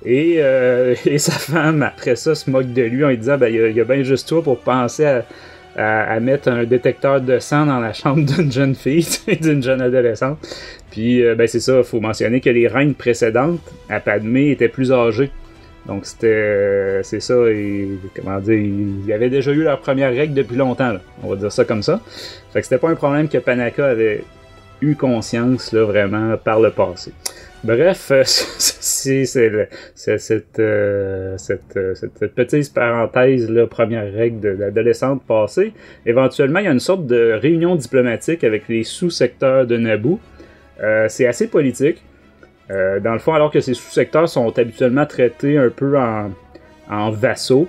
Et sa femme, après ça, se moque de lui en lui disant ben, il y a bien juste toi pour penser à mettre un détecteur de sang dans la chambre d'une jeune fille, d'une jeune adolescente. Puis, c'est ça, il faut mentionner que les reines précédentes à Padmé étaient plus âgées. Donc, c'est ça, et ils avaient déjà eu leur première règle depuis longtemps, là. On va dire ça comme ça. Fait que c'était pas un problème que Panaka avait eu conscience, là, vraiment, par le passé. Bref, c'est cette petite parenthèse, là, première règle de l'adolescente passée. Éventuellement, il y a une sorte de réunion diplomatique avec les sous-secteurs de Naboo. C'est assez politique. Dans le fond, alors que ces sous-secteurs sont habituellement traités un peu en vassaux,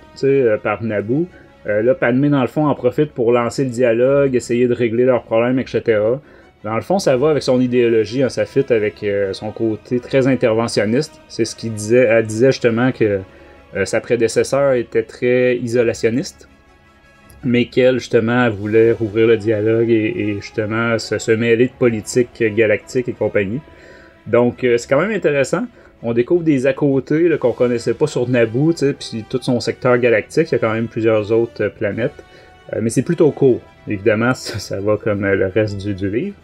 par Naboo, là, Padmé, dans le fond, en profite pour lancer le dialogue, essayer de régler leurs problèmes, etc. Dans le fond, ça va avec son idéologie, hein, ça fit avec son côté très interventionniste. C'est ce qu'il disait. Elle disait justement que sa prédécesseur était très isolationniste, mais qu'elle, justement, elle voulait rouvrir le dialogue et justement se mêler de politique galactique et compagnie. Donc, c'est quand même intéressant. On découvre des à-côtés là, qu'on connaissait pas sur Naboo, puis tout son secteur galactique. Il y a quand même plusieurs autres planètes. Mais c'est plutôt court. Évidemment, ça va comme le reste du livre.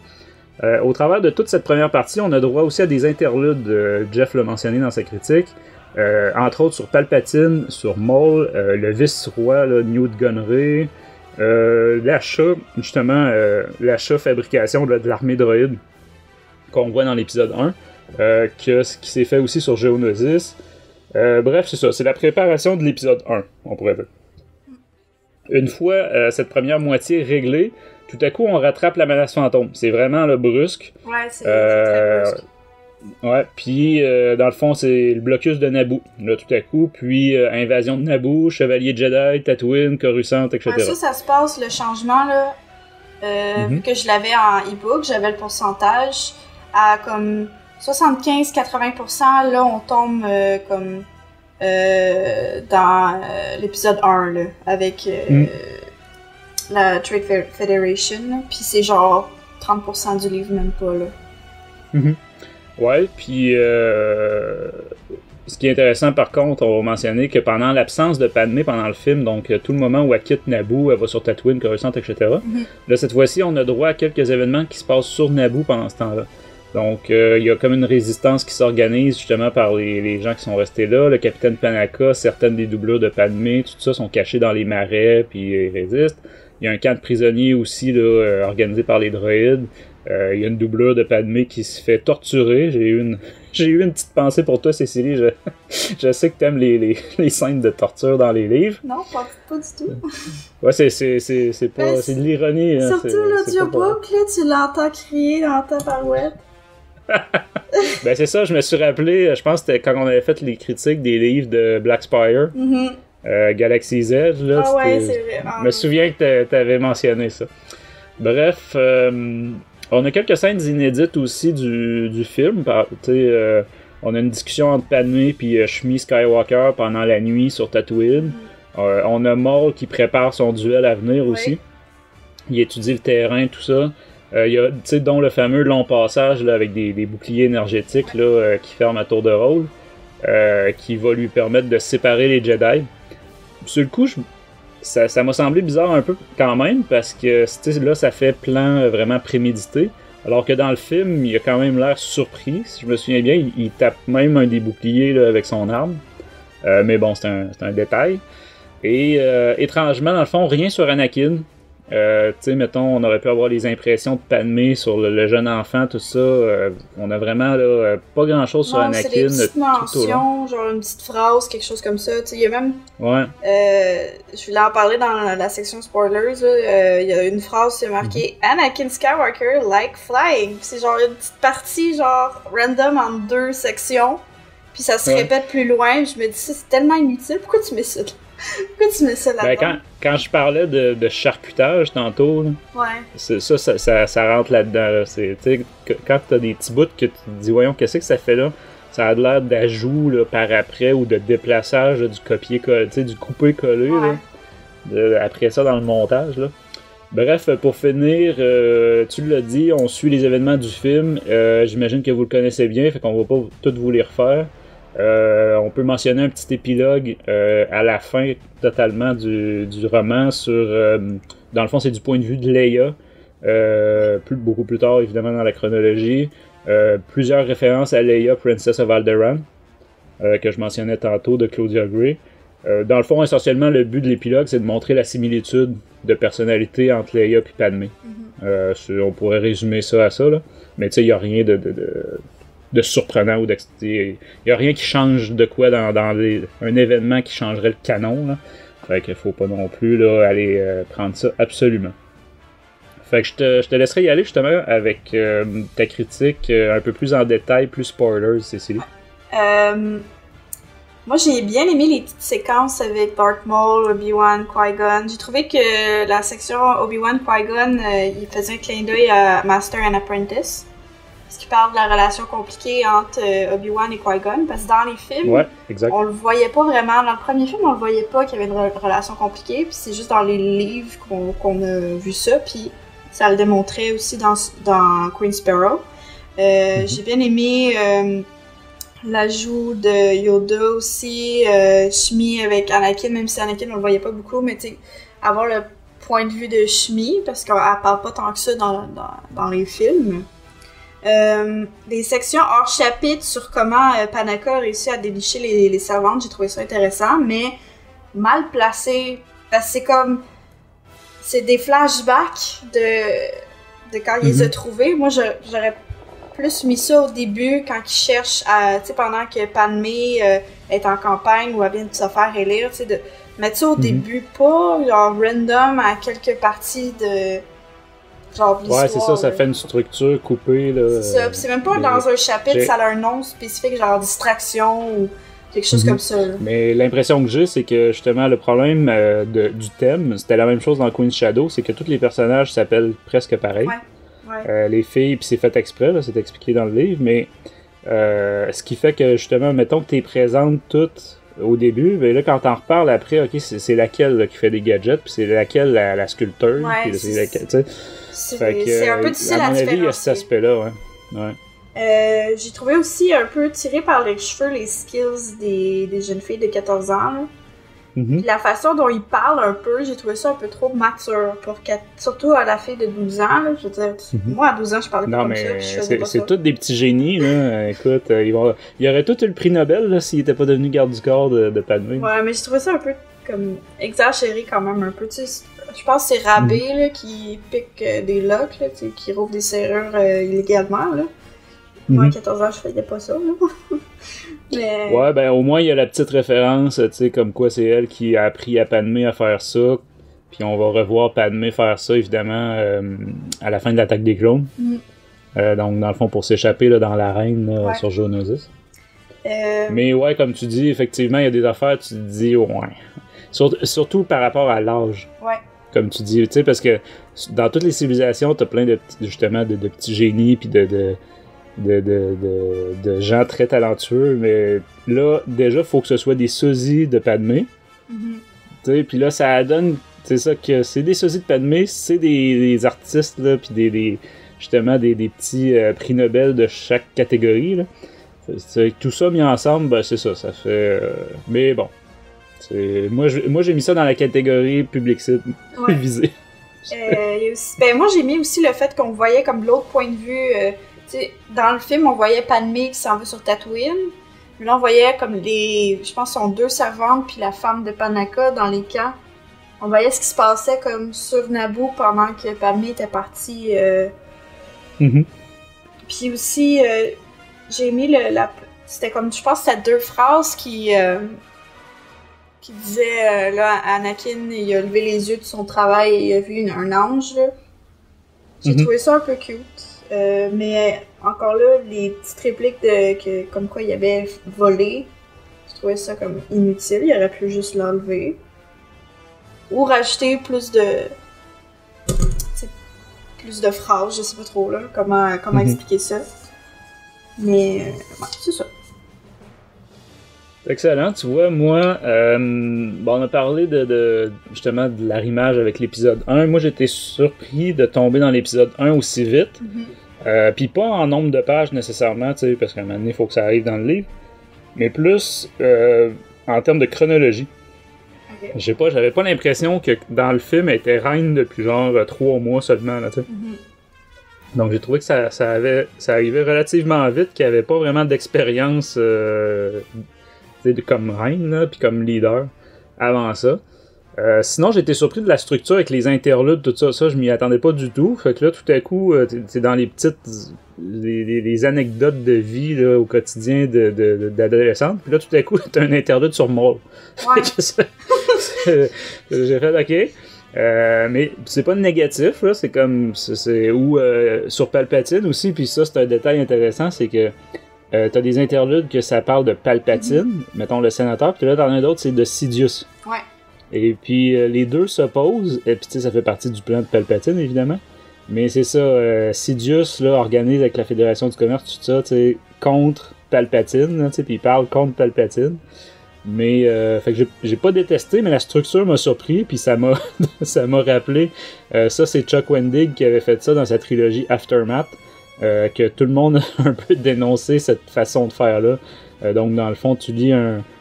Au travers de toute cette première partie, on a droit aussi à des interludes. Jeff l'a mentionné dans sa critique. Entre autres sur Palpatine, sur Maul, le vice-roi là, Newt Gunray, l'achat, justement, l'achat-fabrication de l'armée droïde qu'on voit dans l'épisode 1, qui s'est fait aussi sur Geonosis. Bref, c'est ça, c'est la préparation de l'épisode 1, on pourrait dire. Une fois cette première moitié réglée, tout à coup on rattrape la menace fantôme. C'est vraiment là, brusque. Ouais, c'est très brusque. Ouais, puis dans le fond c'est le blocus de Naboo, là tout à coup, puis invasion de Naboo, chevalier Jedi, Tatooine, Coruscant, etc. Ouais, ça se passe, le changement là, que je l'avais en e-book, j'avais le pourcentage à comme 75-80%, là on tombe comme dans l'épisode 1 là, avec la Trade Federation, puis c'est genre 30% du livre, même pas là. Ouais, puis ce qui est intéressant par contre, on va mentionner que pendant l'absence de Padmé pendant le film, donc tout le moment où elle quitte Naboo, elle va sur Tatooine, Coruscant, etc. Là, cette fois-ci, on a droit à quelques événements qui se passent sur Naboo pendant ce temps-là. Donc, il y a comme une résistance qui s'organise justement par les gens qui sont restés là. Le capitaine Panaka, certaines des doublures de Padmé, tout ça sont cachés dans les marais, puis ils résistent. Il y a un camp de prisonniers aussi là, organisé par les droïdes. Il y a une doublure de Padmé qui se fait torturer. J'ai eu une petite pensée pour toi, Cécilie. Je sais que t'aimes les scènes de torture dans les livres. Non, pas du tout. Ouais, c'est de l'ironie. Hein, surtout l'audiobook, là, tu l'entends crier dans ta parouette. Ben c'est ça, je me suis rappelé, je pense que c'était quand on avait fait les critiques des livres de Black Spire, Galaxy's Edge. Là, ah ouais, c'est vrai. Je me souviens que t'avais mentionné ça. Bref, on a quelques scènes inédites aussi du film. On a une discussion entre Padmé et Shmi Skywalker pendant la nuit sur Tatooine. On a Maul qui prépare son duel à venir aussi. Il étudie le terrain, tout ça. Il y a, dont le fameux long passage là, avec des boucliers énergétiques là, qui ferment à tour de rôle, qui va lui permettre de séparer les Jedi. Sur le coup, ça m'a semblé bizarre un peu quand même, parce que là, ça fait plan vraiment prémédité, alors que dans le film, il a quand même l'air surpris. Si je me souviens bien, il tape même un des boucliers là, avec son arme. Mais bon, c'est un détail. Et étrangement, dans le fond, rien sur Anakin. Mettons, on aurait pu avoir les impressions de Padmé sur le jeune enfant, tout ça. On a vraiment là, pas grand chose sur Anakin. C'est des petites mentions, genre une petite phrase, quelque chose comme ça. Il y a même. Ouais. Je voulais en parler dans la section spoilers. Il y a une phrase, c'est marqué Anakin Skywalker like flying. C'est genre une petite partie, genre random en 2 sections. Puis ça se répète plus loin. Je me dis, c'est tellement inutile. Pourquoi tu mets ça là? Pourquoi tu mets ça là-dedans? Quand je parlais de charcutage tantôt, là, ça rentre là-dedans. Là. Quand t'as des petits bouts que tu te dis, voyons, qu'est-ce que ça fait là? Ça a l'air d'ajout là, par après ou de déplaçage là, du copier-coller, du couper-coller. Après ça, dans le montage. Là. Bref, pour finir, tu l'as dit, on suit les événements du film. J'imagine que vous le connaissez bien, fait qu'on va pas tout vous les refaire. On peut mentionner un petit épilogue à la fin totalement du roman sur... dans le fond, c'est du point de vue de Leia. Beaucoup plus tard, évidemment, dans la chronologie. Plusieurs références à Leia, Princess of Alderaan, que je mentionnais tantôt, de Claudia Gray. Dans le fond, essentiellement, le but de l'épilogue, c'est de montrer la similitude de personnalité entre Leia et Padmé. On pourrait résumer ça à ça, là. Mais tu sais, il n'y a rien de surprenant ou il n'y a rien qui change de quoi dans un événement qui changerait le canon. Là. Fait qu'il faut pas non plus là, aller prendre ça absolument. Fait que je te laisserai y aller justement avec ta critique un peu plus en détail, plus spoilers, Cécilie. Moi, j'ai bien aimé les petites séquences avec Darth Maul, Obi-Wan, Qui-Gon. J'ai trouvé que la section Obi-Wan, Qui-Gon, il faisait un clin d'œil à Master and Apprentice. Parce qu'il parle de la relation compliquée entre Obi-Wan et Qui-Gon. Parce que dans les films, on le voyait pas vraiment. Dans le premier film, on le voyait pas qu'il y avait une relation compliquée. Puis c'est juste dans les livres qu'on a vu ça. Puis ça le démontrait aussi dans Queen Sparrow. J'ai bien aimé l'ajout de Yoda aussi. Shmi avec Anakin, même si Anakin on le voyait pas beaucoup. Mais tu sais, avoir le point de vue de Shmi, parce qu'elle parle pas tant que ça dans les films. Des sections hors chapitre sur comment Panaka a réussi à dénicher les servantes, j'ai trouvé ça intéressant, mais mal placé, parce que c'est des flashbacks de quand il les a trouvés. Moi, j'aurais plus mis ça au début, quand il cherche tu sais, pendant que Padmé est en campagne ou elle vient de se faire élire, tu sais, de mettre ça au début, pas genre random à quelques parties de ouais, c'est ça, ça fait une structure coupée. Là, c'est ça, pis c'est même pas dans un chapitre, ça a un nom spécifique, genre distraction ou quelque chose comme ça. Là. Mais l'impression que j'ai, c'est que justement, le problème du thème, c'était la même chose dans Queen's Shadow, c'est que tous les personnages s'appellent presque pareil. Les filles, puis c'est fait exprès, là, c'est expliqué dans le livre, mais ce qui fait que justement, mettons que t'es présente toutes au début, ben là, quand t'en reparles après, ok, c'est laquelle là, qui fait des gadgets, puis c'est laquelle la sculpteur, puis c'est laquelle, tu sais. C'est un peu difficile à mon avis, il y a cet aspect-là, j'ai trouvé aussi un peu tiré par les cheveux les skills des jeunes filles de 14 ans. Là. Puis la façon dont ils parlent un peu, j'ai trouvé ça un peu trop mature, surtout à la fille de 12 ans. Là, je veux dire, moi à 12 ans, je parlais pas comme ça. Non, mais c'est tous des petits génies. Là. Écoute, il aurait tous eu le prix Nobel s'ils n'étaient pas devenus garde du corps de Padmé. Ouais, mais j'ai trouvé ça un peu comme exagéré quand même, un peu. Tu sais, Je pense que c'est Rabé là, qui pique des locks, là, qui rouvre des serrures illégalement. Là. Moi, à 14 ans, je faisais pas ça. Là. Mais... Ouais, ben au moins, il y a la petite référence, tu sais, comme quoi c'est elle qui a appris à Padmé à faire ça. Puis on va revoir Padmé faire ça, évidemment, à la fin de l'attaque des clones. Donc, dans le fond, pour s'échapper là, dans l'arène sur Geonosis. Mais ouais, comme tu dis, effectivement, il y a des affaires, tu te dis, ouais. Surtout par rapport à l'âge. Ouais. Comme tu dis, tu sais, parce que dans toutes les civilisations, t'as plein de justement de petits génies, puis de gens très talentueux, mais là, déjà, il faut que ce soit des sosies de Padmé. Tu sais, puis là, ça donne, c'est ça que c'est des sosies de Padmé, c'est des artistes, là, puis justement des petits prix Nobel de chaque catégorie, là. Tout ça mis ensemble, ben c'est ça fait... mais bon, moi j'ai mis ça dans la catégorie public site visée. Moi j'ai mis aussi le fait qu'on voyait comme l'autre point de vue... dans le film, on voyait Padmé qui s'en va sur Tatooine. Mais là, on voyait comme je pense, son 2 servantes puis la femme de Panaka dans les camps. On voyait ce qui se passait comme sur Naboo pendant que Padmé était partie. Puis aussi, j'ai mis c'était comme, je pense, c'était 2 phrases qui disaient, là, Anakin, il a levé les yeux de son travail et il a vu un ange, là. J'ai trouvé ça un peu cute. Mais encore là, les petites répliques comme quoi il avait volé, je trouvais ça comme inutile. Il aurait pu juste l'enlever. Ou rajouter plus de phrases, je sais pas trop là, comment expliquer ça. Mais ouais, c'est ça. Excellent, tu vois, moi, on a parlé justement de l'arrimage avec l'épisode 1. Moi, j'étais surpris de tomber dans l'épisode 1 aussi vite. Puis pas en nombre de pages nécessairement, tu sais, parce qu'à un moment donné, il faut que ça arrive dans le livre. Mais plus en termes de chronologie. Okay. Je sais pas, j'avais pas l'impression que dans le film, elle était reine depuis genre 3 mois seulement, là, tu sais. Donc j'ai trouvé que ça arrivait relativement vite, qu'il n'y avait pas vraiment d'expérience comme reine, là, puis comme leader avant ça. Sinon, j'ai été surpris de la structure avec les interludes, tout ça. Ça, je m'y attendais pas du tout. Fait que là, tout à coup, t'es dans les petites... Les anecdotes de vie là, au quotidien d'adolescente. Puis là, tout à coup, t'as un interlude sur Maul. Ouais. J'ai fait OK. Mais c'est pas négatif, là. C'est comme... Ou sur Palpatine aussi. Puis ça, c'est un détail intéressant. C'est que t'as des interludes que ça parle de Palpatine. Mettons le sénateur. Puis là, t'en as d'autres, c'est de Sidious. Ouais. Et puis les deux s'opposent, et puis tu sais, ça fait partie du plan de Palpatine, évidemment. Mais c'est ça, Sidious là, organise avec la Fédération du Commerce, tout ça, tu sais, contre Palpatine, tu sais, puis il parle contre Palpatine. Mais, fait que j'ai pas détesté, mais la structure m'a surpris, puis ça m'a rappelé, ça c'est Chuck Wendig qui avait fait ça dans sa trilogie Aftermath, que tout le monde a un peu dénoncé cette façon de faire-là. Donc, dans le fond, tu lis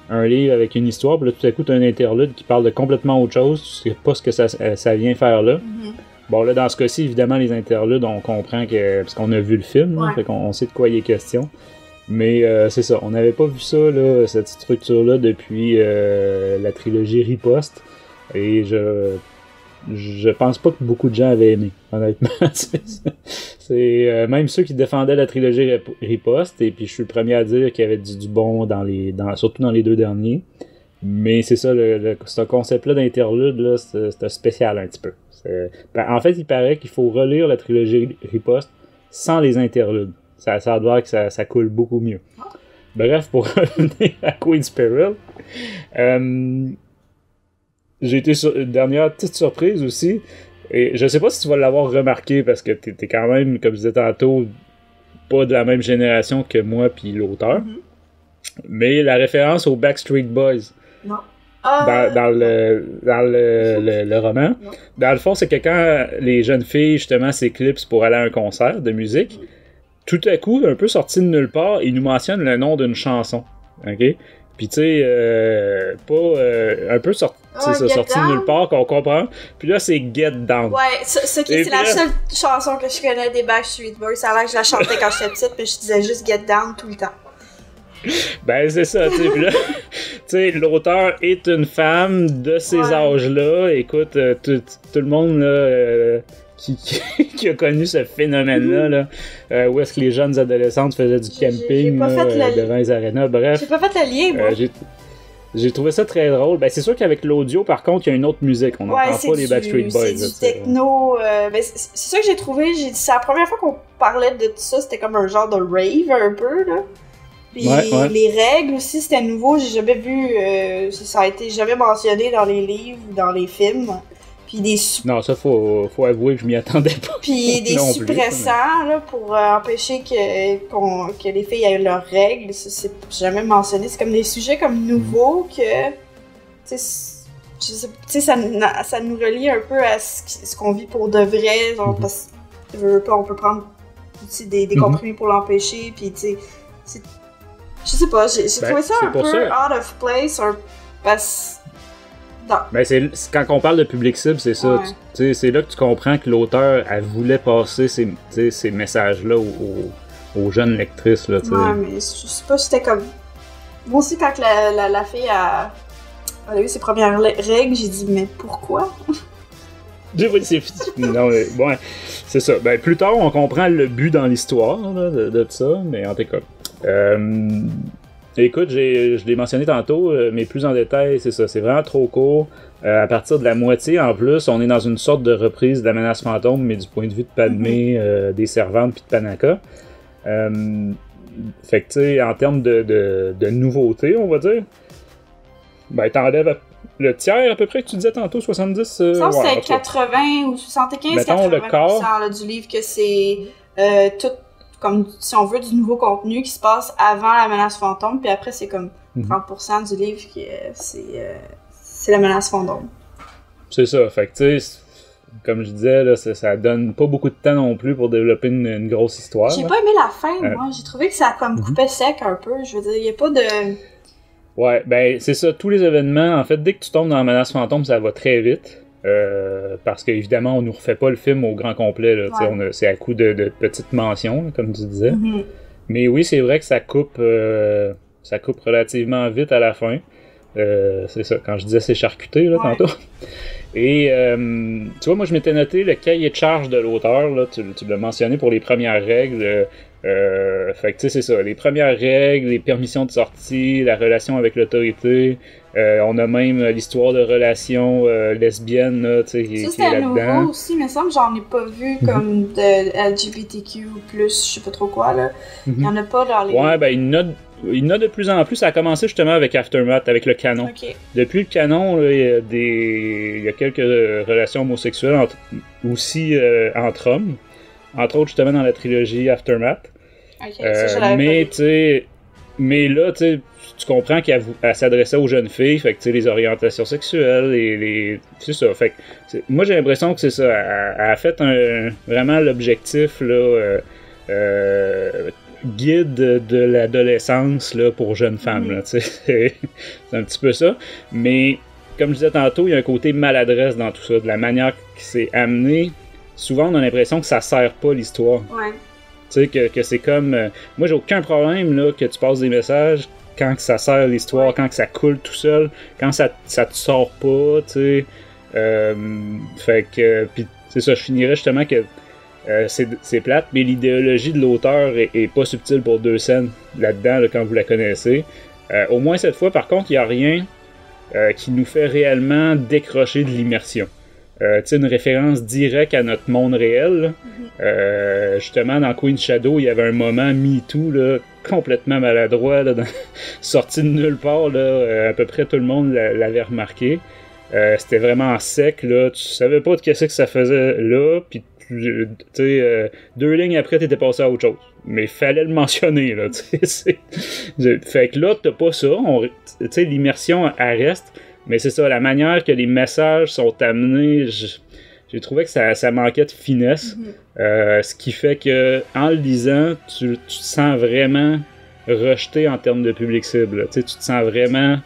un livre avec une histoire, puis là, tout à coup, tu as un interlude qui parle de complètement autre chose, tu sais pas ce que ça vient faire là. Bon, là, dans ce cas-ci, évidemment, les interludes, on comprend que... Parce qu'on a vu le film, là, fait qu'on sait de quoi il est question. Mais c'est ça, on n'avait pas vu ça, là, cette structure-là, depuis la trilogie Riposte, et je pense pas que beaucoup de gens avaient aimé, honnêtement. C'est même ceux qui défendaient la trilogie Riposte, et puis je suis le premier à dire qu'il y avait du bon surtout dans les 2 derniers. Mais c'est ça, ce concept-là d'interlude, là, c'est spécial un petit peu. En fait, il paraît qu'il faut relire la trilogie Riposte sans les interludes. Ça a l'air que ça coule beaucoup mieux. Bref, pour revenir à Queen's Peril, j'ai été une dernière petite surprise aussi. Et je sais pas si tu vas l'avoir remarqué parce que t'es quand même, comme je disais tantôt, pas de la même génération que moi puis l'auteur. Mais la référence aux Backstreet Boys. Non. Dans le roman. Non. Dans le fond, c'est que quand les jeunes filles, justement, s'éclipsent pour aller à un concert de musique, tout à coup, un peu sorti de nulle part, ils nous mentionnent le nom d'une chanson. OK? Puis tu sais, un peu sorti de nulle part, qu'on comprend. Puis là, c'est Get Down. Ouais, c'est la seule chanson que je connais des Backstreet Boys. Ça a l'air que je la chantais quand j'étais petite, puis je disais juste Get Down tout le temps. Ben, c'est ça, tu sais. Puis là, tu tu sais, l'auteur est une femme de ces âges-là. Écoute, tout le monde, là... Qui a connu ce phénomène-là, où est-ce que les jeunes adolescentes faisaient du camping devant les arénas. Bref. J'ai pas fait le lien, moi. J'ai trouvé ça très drôle. Ben, c'est sûr qu'avec l'audio, par contre, il y a une autre musique. On n'entend pas les Backstreet Boys. C'est du techno. C'est ça que j'ai trouvé. C'est la première fois qu'on parlait de tout ça. C'était comme un genre de rave, un peu, là. Puis les règles aussi, c'était nouveau. J'ai jamais vu... ça a été jamais mentionné dans les livres ou dans les films. Puis Non, ça, faut avouer que je m'y attendais pas. Puis des suppressants, là, pour empêcher que les filles aient leurs règles. C'est jamais mentionné. C'est comme des sujets comme nouveaux que... Tu sais, ça nous relie un peu à ce qu'on vit pour de vrai. Genre, parce on peut prendre aussi des comprimés pour l'empêcher. Puis, tu sais... Je sais pas, j'ai trouvé ça un peu out of place. Parce... Non. Ben quand on parle de public cible, c'est ça. C'est là que tu comprends que l'auteur, elle voulait passer ces messages-là aux jeunes lectrices. Là, ouais, mais je sais pas si c'était comme... Moi aussi, quand la fille a eu ses premières règles, j'ai dit, mais pourquoi? Non, mais bon, c'est ça. Ben, plus tard, on comprend le but dans l'histoire de ça, mais en tout cas... Écoute, je l'ai mentionné tantôt, mais plus en détail, c'est ça. C'est vraiment trop court. À partir de la moitié, en plus, on est dans une sorte de reprise de la menace fantôme, mais du point de vue de Padmé, des servantes puis de Panaka. Fait que, tu sais, en termes de nouveautés, on va dire, ben, t'enlèves le tiers à peu près que tu disais tantôt, 70... Je pense que c'était 80 ou 75-80% du livre que c'est tout... comme si on veut du nouveau contenu qui se passe avant la menace fantôme, puis après c'est comme 30% du livre qui c'est la menace fantôme. C'est ça, fait que tu sais, comme je disais, là, ça donne pas beaucoup de temps non plus pour développer une grosse histoire. J'ai pas aimé la fin, moi, j'ai trouvé que ça a comme coupé sec un peu, je veux dire, il y a pas de... Ouais, ben c'est ça, tous les événements, en fait, dès que tu tombes dans la menace fantôme, ça va très vite. Parce qu'évidemment, on nous refait pas le film au grand complet. Là, c'est à coup de petites mentions, là, comme tu disais. Mais oui, c'est vrai que ça coupe relativement vite à la fin. C'est ça, quand je disais c'est charcuté là, tantôt. Et tu vois, moi je m'étais noté le cahier de charge de l'auteur. Là, tu l'as mentionné pour les premières règles. Fait que tu sais, c'est ça, les premières règles, les permissions de sortie, la relation avec l'autorité. On a même l'histoire de relations lesbiennes là, qui est là-dedans. C'était nouveau aussi, mais ça me semble, j'en ai pas vu comme de LGBTQ+, je sais pas trop quoi, là. Il y en a pas dans les... Ouais, ben il y en a de plus en plus. Ça a commencé justement avec Aftermath, avec le canon. Okay. Depuis le canon, là, il y a quelques relations homosexuelles aussi entre hommes. Entre autres, justement, dans la trilogie Aftermath. Mais là, tu comprends qu'elle s'adressait aux jeunes filles, fait que les orientations sexuelles, c'est ça. Fait que moi j'ai l'impression que c'est ça. Elle a fait vraiment l'objectif là, guide de l'adolescence là pour jeunes femmes. Là, c'est un petit peu ça. Mais comme je disais tantôt, il y a un côté maladresse dans tout ça, de la manière que c'est amené. Souvent, on a l'impression que ça sert pas l'histoire. Ouais. Tu sais, que c'est comme... moi, j'ai aucun problème là, que tu passes des messages quand que ça sert l'histoire, quand que ça coule tout seul, quand ça te sort pas, tu sais. Fait que... Puis, c'est ça, je finirais justement que c'est plate, mais l'idéologie de l'auteur est pas subtile pour deux scènes là-dedans, là, quand vous la connaissez. Au moins cette fois, par contre, il n'y a rien qui nous fait réellement décrocher de l'immersion. Une référence directe à notre monde réel. Justement, dans Queen's Shadow, il y avait un moment MeToo là, complètement maladroit, là, sorti de nulle part. Là, à peu près tout le monde l'avait remarqué. C'était vraiment sec. Là, tu savais pas de qu'est-ce que ça faisait là. Puis, 2 lignes après, t'étais passé à autre chose. Mais fallait le mentionner. Là, fait que là, t'as pas ça. L'immersion, elle reste. Mais c'est ça, la manière que les messages sont amenés, j'ai trouvé que ça manquait de finesse. Ce qui fait que en le lisant, tu te sens vraiment rejeté en termes de public cible. Tu te sens vraiment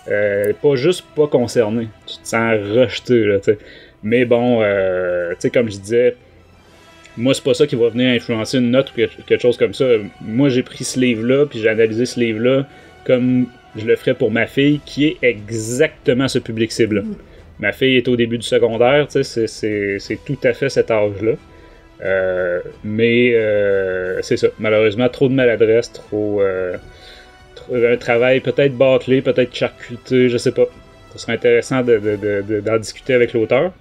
pas juste pas concerné. Tu te sens rejeté. Là, mais bon, comme je disais, moi c'est pas ça qui va venir influencer une note ou quelque chose comme ça. Moi j'ai pris ce livre-là, puis j'ai analysé ce livre-là comme je le ferais pour ma fille, qui est exactement ce public cible-là. Ma fille est au début du secondaire, tu sais, c'est tout à fait cet âge-là. Mais c'est ça, malheureusement, trop de maladresse, un travail peut-être bâclé, peut-être charcuté, je sais pas. Ce serait intéressant d'en discuter avec l'auteur.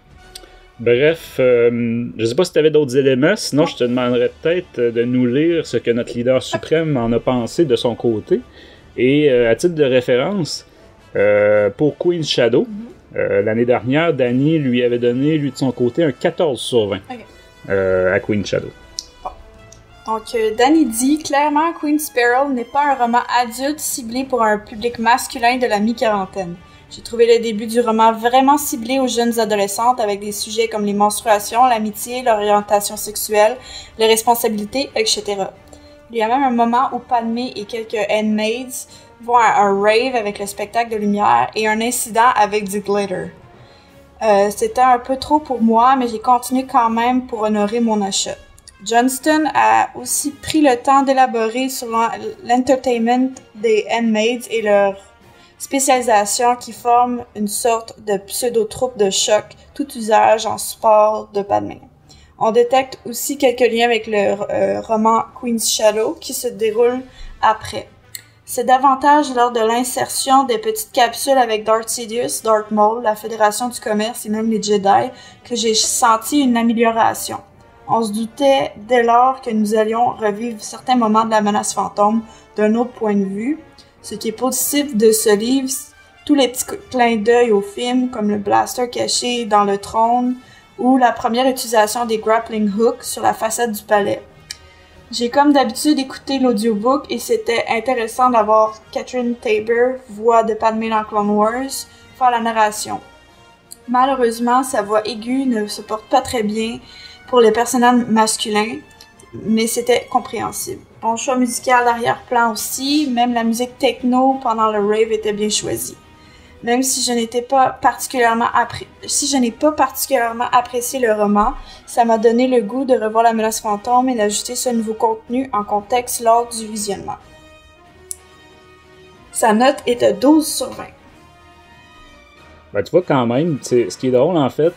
Bref, je sais pas si tu avais d'autres éléments, sinon je te demanderais peut-être de nous lire ce que notre leader suprême en a pensé de son côté. Et à titre de référence, pour Queen's Shadow, l'année dernière, Danny lui avait donné, lui de son côté, un 14/20 à Queen's Shadow. Bon. Donc, Danny dit, clairement, Queen's Peril n'est pas un roman adulte ciblé pour un public masculin de la mi-quarantaine. J'ai trouvé le début du roman vraiment ciblé aux jeunes adolescentes avec des sujets comme les menstruations, l'amitié, l'orientation sexuelle, les responsabilités, etc. Il y a même un moment où Padmé et quelques handmaids vont à un rave avec le spectacle de lumière et un incident avec du glitter. C'était un peu trop pour moi, mais j'ai continué quand même pour honorer mon achat. Johnston a aussi pris le temps d'élaborer sur l'entertainment des handmaids et leur spécialisation qui forment une sorte de pseudo-troupe de choc, tout usage en support de Padmé. On détecte aussi quelques liens avec le roman Queen's Shadow qui se déroule après. C'est davantage lors de l'insertion des petites capsules avec Darth Sidious, Darth Maul, la Fédération du Commerce et même les Jedi que j'ai senti une amélioration. On se doutait dès lors que nous allions revivre certains moments de la menace fantôme d'un autre point de vue. Ce qui est positif de ce livre, tous les petits clins d'œil au film, comme le blaster caché dans le trône ou la première utilisation des grappling hooks sur la façade du palais. J'ai comme d'habitude écouté l'audiobook et c'était intéressant d'avoir Catherine Taber, voix de Padmé dans Clone Wars, faire la narration. Malheureusement, sa voix aiguë ne se porte pas très bien pour les personnages masculins, mais c'était compréhensible. Bon choix musical d'arrière-plan aussi, même la musique techno pendant le rave était bien choisie. Même si je n'ai pas particulièrement apprécié le roman, ça m'a donné le goût de revoir La Menace Fantôme et d'ajouter ce nouveau contenu en contexte lors du visionnement. Sa note est de 12/20. Ben, tu vois quand même, ce qui est drôle en fait,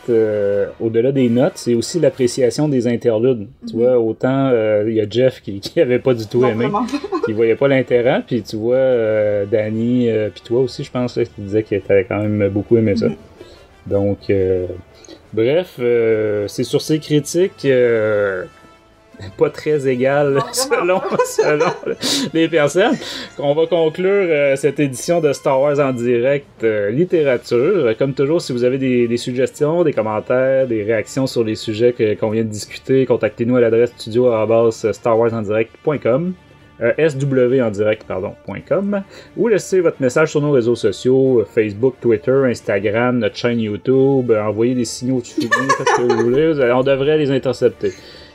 au-delà des notes, c'est aussi l'appréciation des interludes. Tu vois, autant il y a Jeff qui avait pas du tout aimé, qui voyait pas l'intérêt, puis tu vois Danny, puis toi aussi je pense, là, tu disais que t'avais quand même beaucoup aimé ça. Donc, bref, c'est sur ces critiques pas très égales selon les personnes qu'on va conclure cette édition de Star Wars en direct littérature. Comme toujours, si vous avez des suggestions, des commentaires, des réactions sur les sujets qu'on vient de discuter, contactez-nous à l'adresse studio@starwarsendirect.com swendirect.com ou laissez votre message sur nos réseaux sociaux, Facebook, Twitter, Instagram, notre chaîne YouTube, envoyez des signaux de suivi, faites ce que vous voulez, on devrait les intercepter.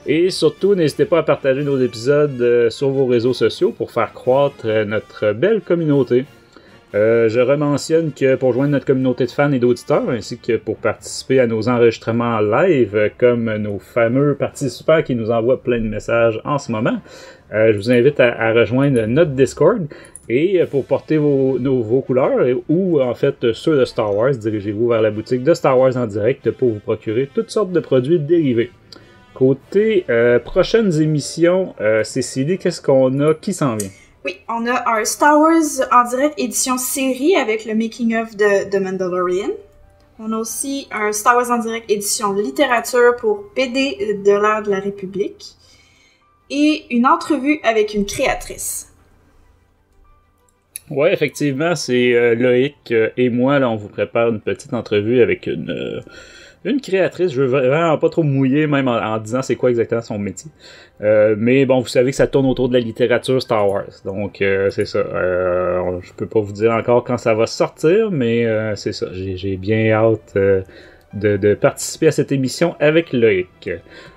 Et surtout, n'hésitez pas à partager nos épisodes sur vos réseaux sociaux pour faire croître notre belle communauté. Je rementionne que pour joindre notre communauté de fans et d'auditeurs, ainsi que pour participer à nos enregistrements live, comme nos fameux participants qui nous envoient plein de messages en ce moment, je vous invite à rejoindre notre Discord. Et pour porter vos couleurs, ou en fait ceux de Star Wars, dirigez-vous vers la boutique de Star Wars en direct pour vous procurer toutes sortes de produits dérivés. Côté prochaines émissions, Cécilie, qu'est-ce qu'on a? Qui s'en vient? Oui, on a un Star Wars en direct édition série avec le making-of de The Mandalorian. On a aussi un Star Wars en direct édition littérature pour BD de l'ère de la République. Et une entrevue avec une créatrice. Ouais, effectivement, c'est Loïc et moi, là, on vous prépare une petite entrevue avec une créatrice. Je veux vraiment pas trop mouiller, même en disant c'est quoi exactement son métier. Mais bon, vous savez que ça tourne autour de la littérature Star Wars. Donc, c'est ça. Je peux pas vous dire encore quand ça va sortir, mais c'est ça. J'ai bien hâte de participer à cette émission avec Loïc.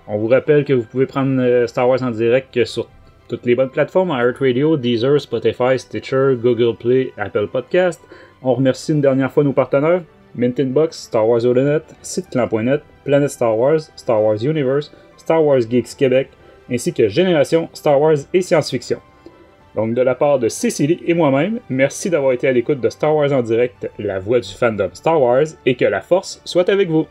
On vous rappelle que vous pouvez prendre Star Wars en direct sur toutes les bonnes plateformes, iHeartRadio, Deezer, Spotify, Stitcher, Google Play, Apple Podcast. On remercie une dernière fois nos partenaires, Mint Inbox, Star Wars Holonet, SiteClan.net, Planète Star Wars, Star Wars Universe, Star Wars Geeks Québec, ainsi que Génération Star Wars et Science-Fiction. Donc, de la part de Cécilie et moi-même, merci d'avoir été à l'écoute de Star Wars en direct, la voix du fandom Star Wars, et que la force soit avec vous.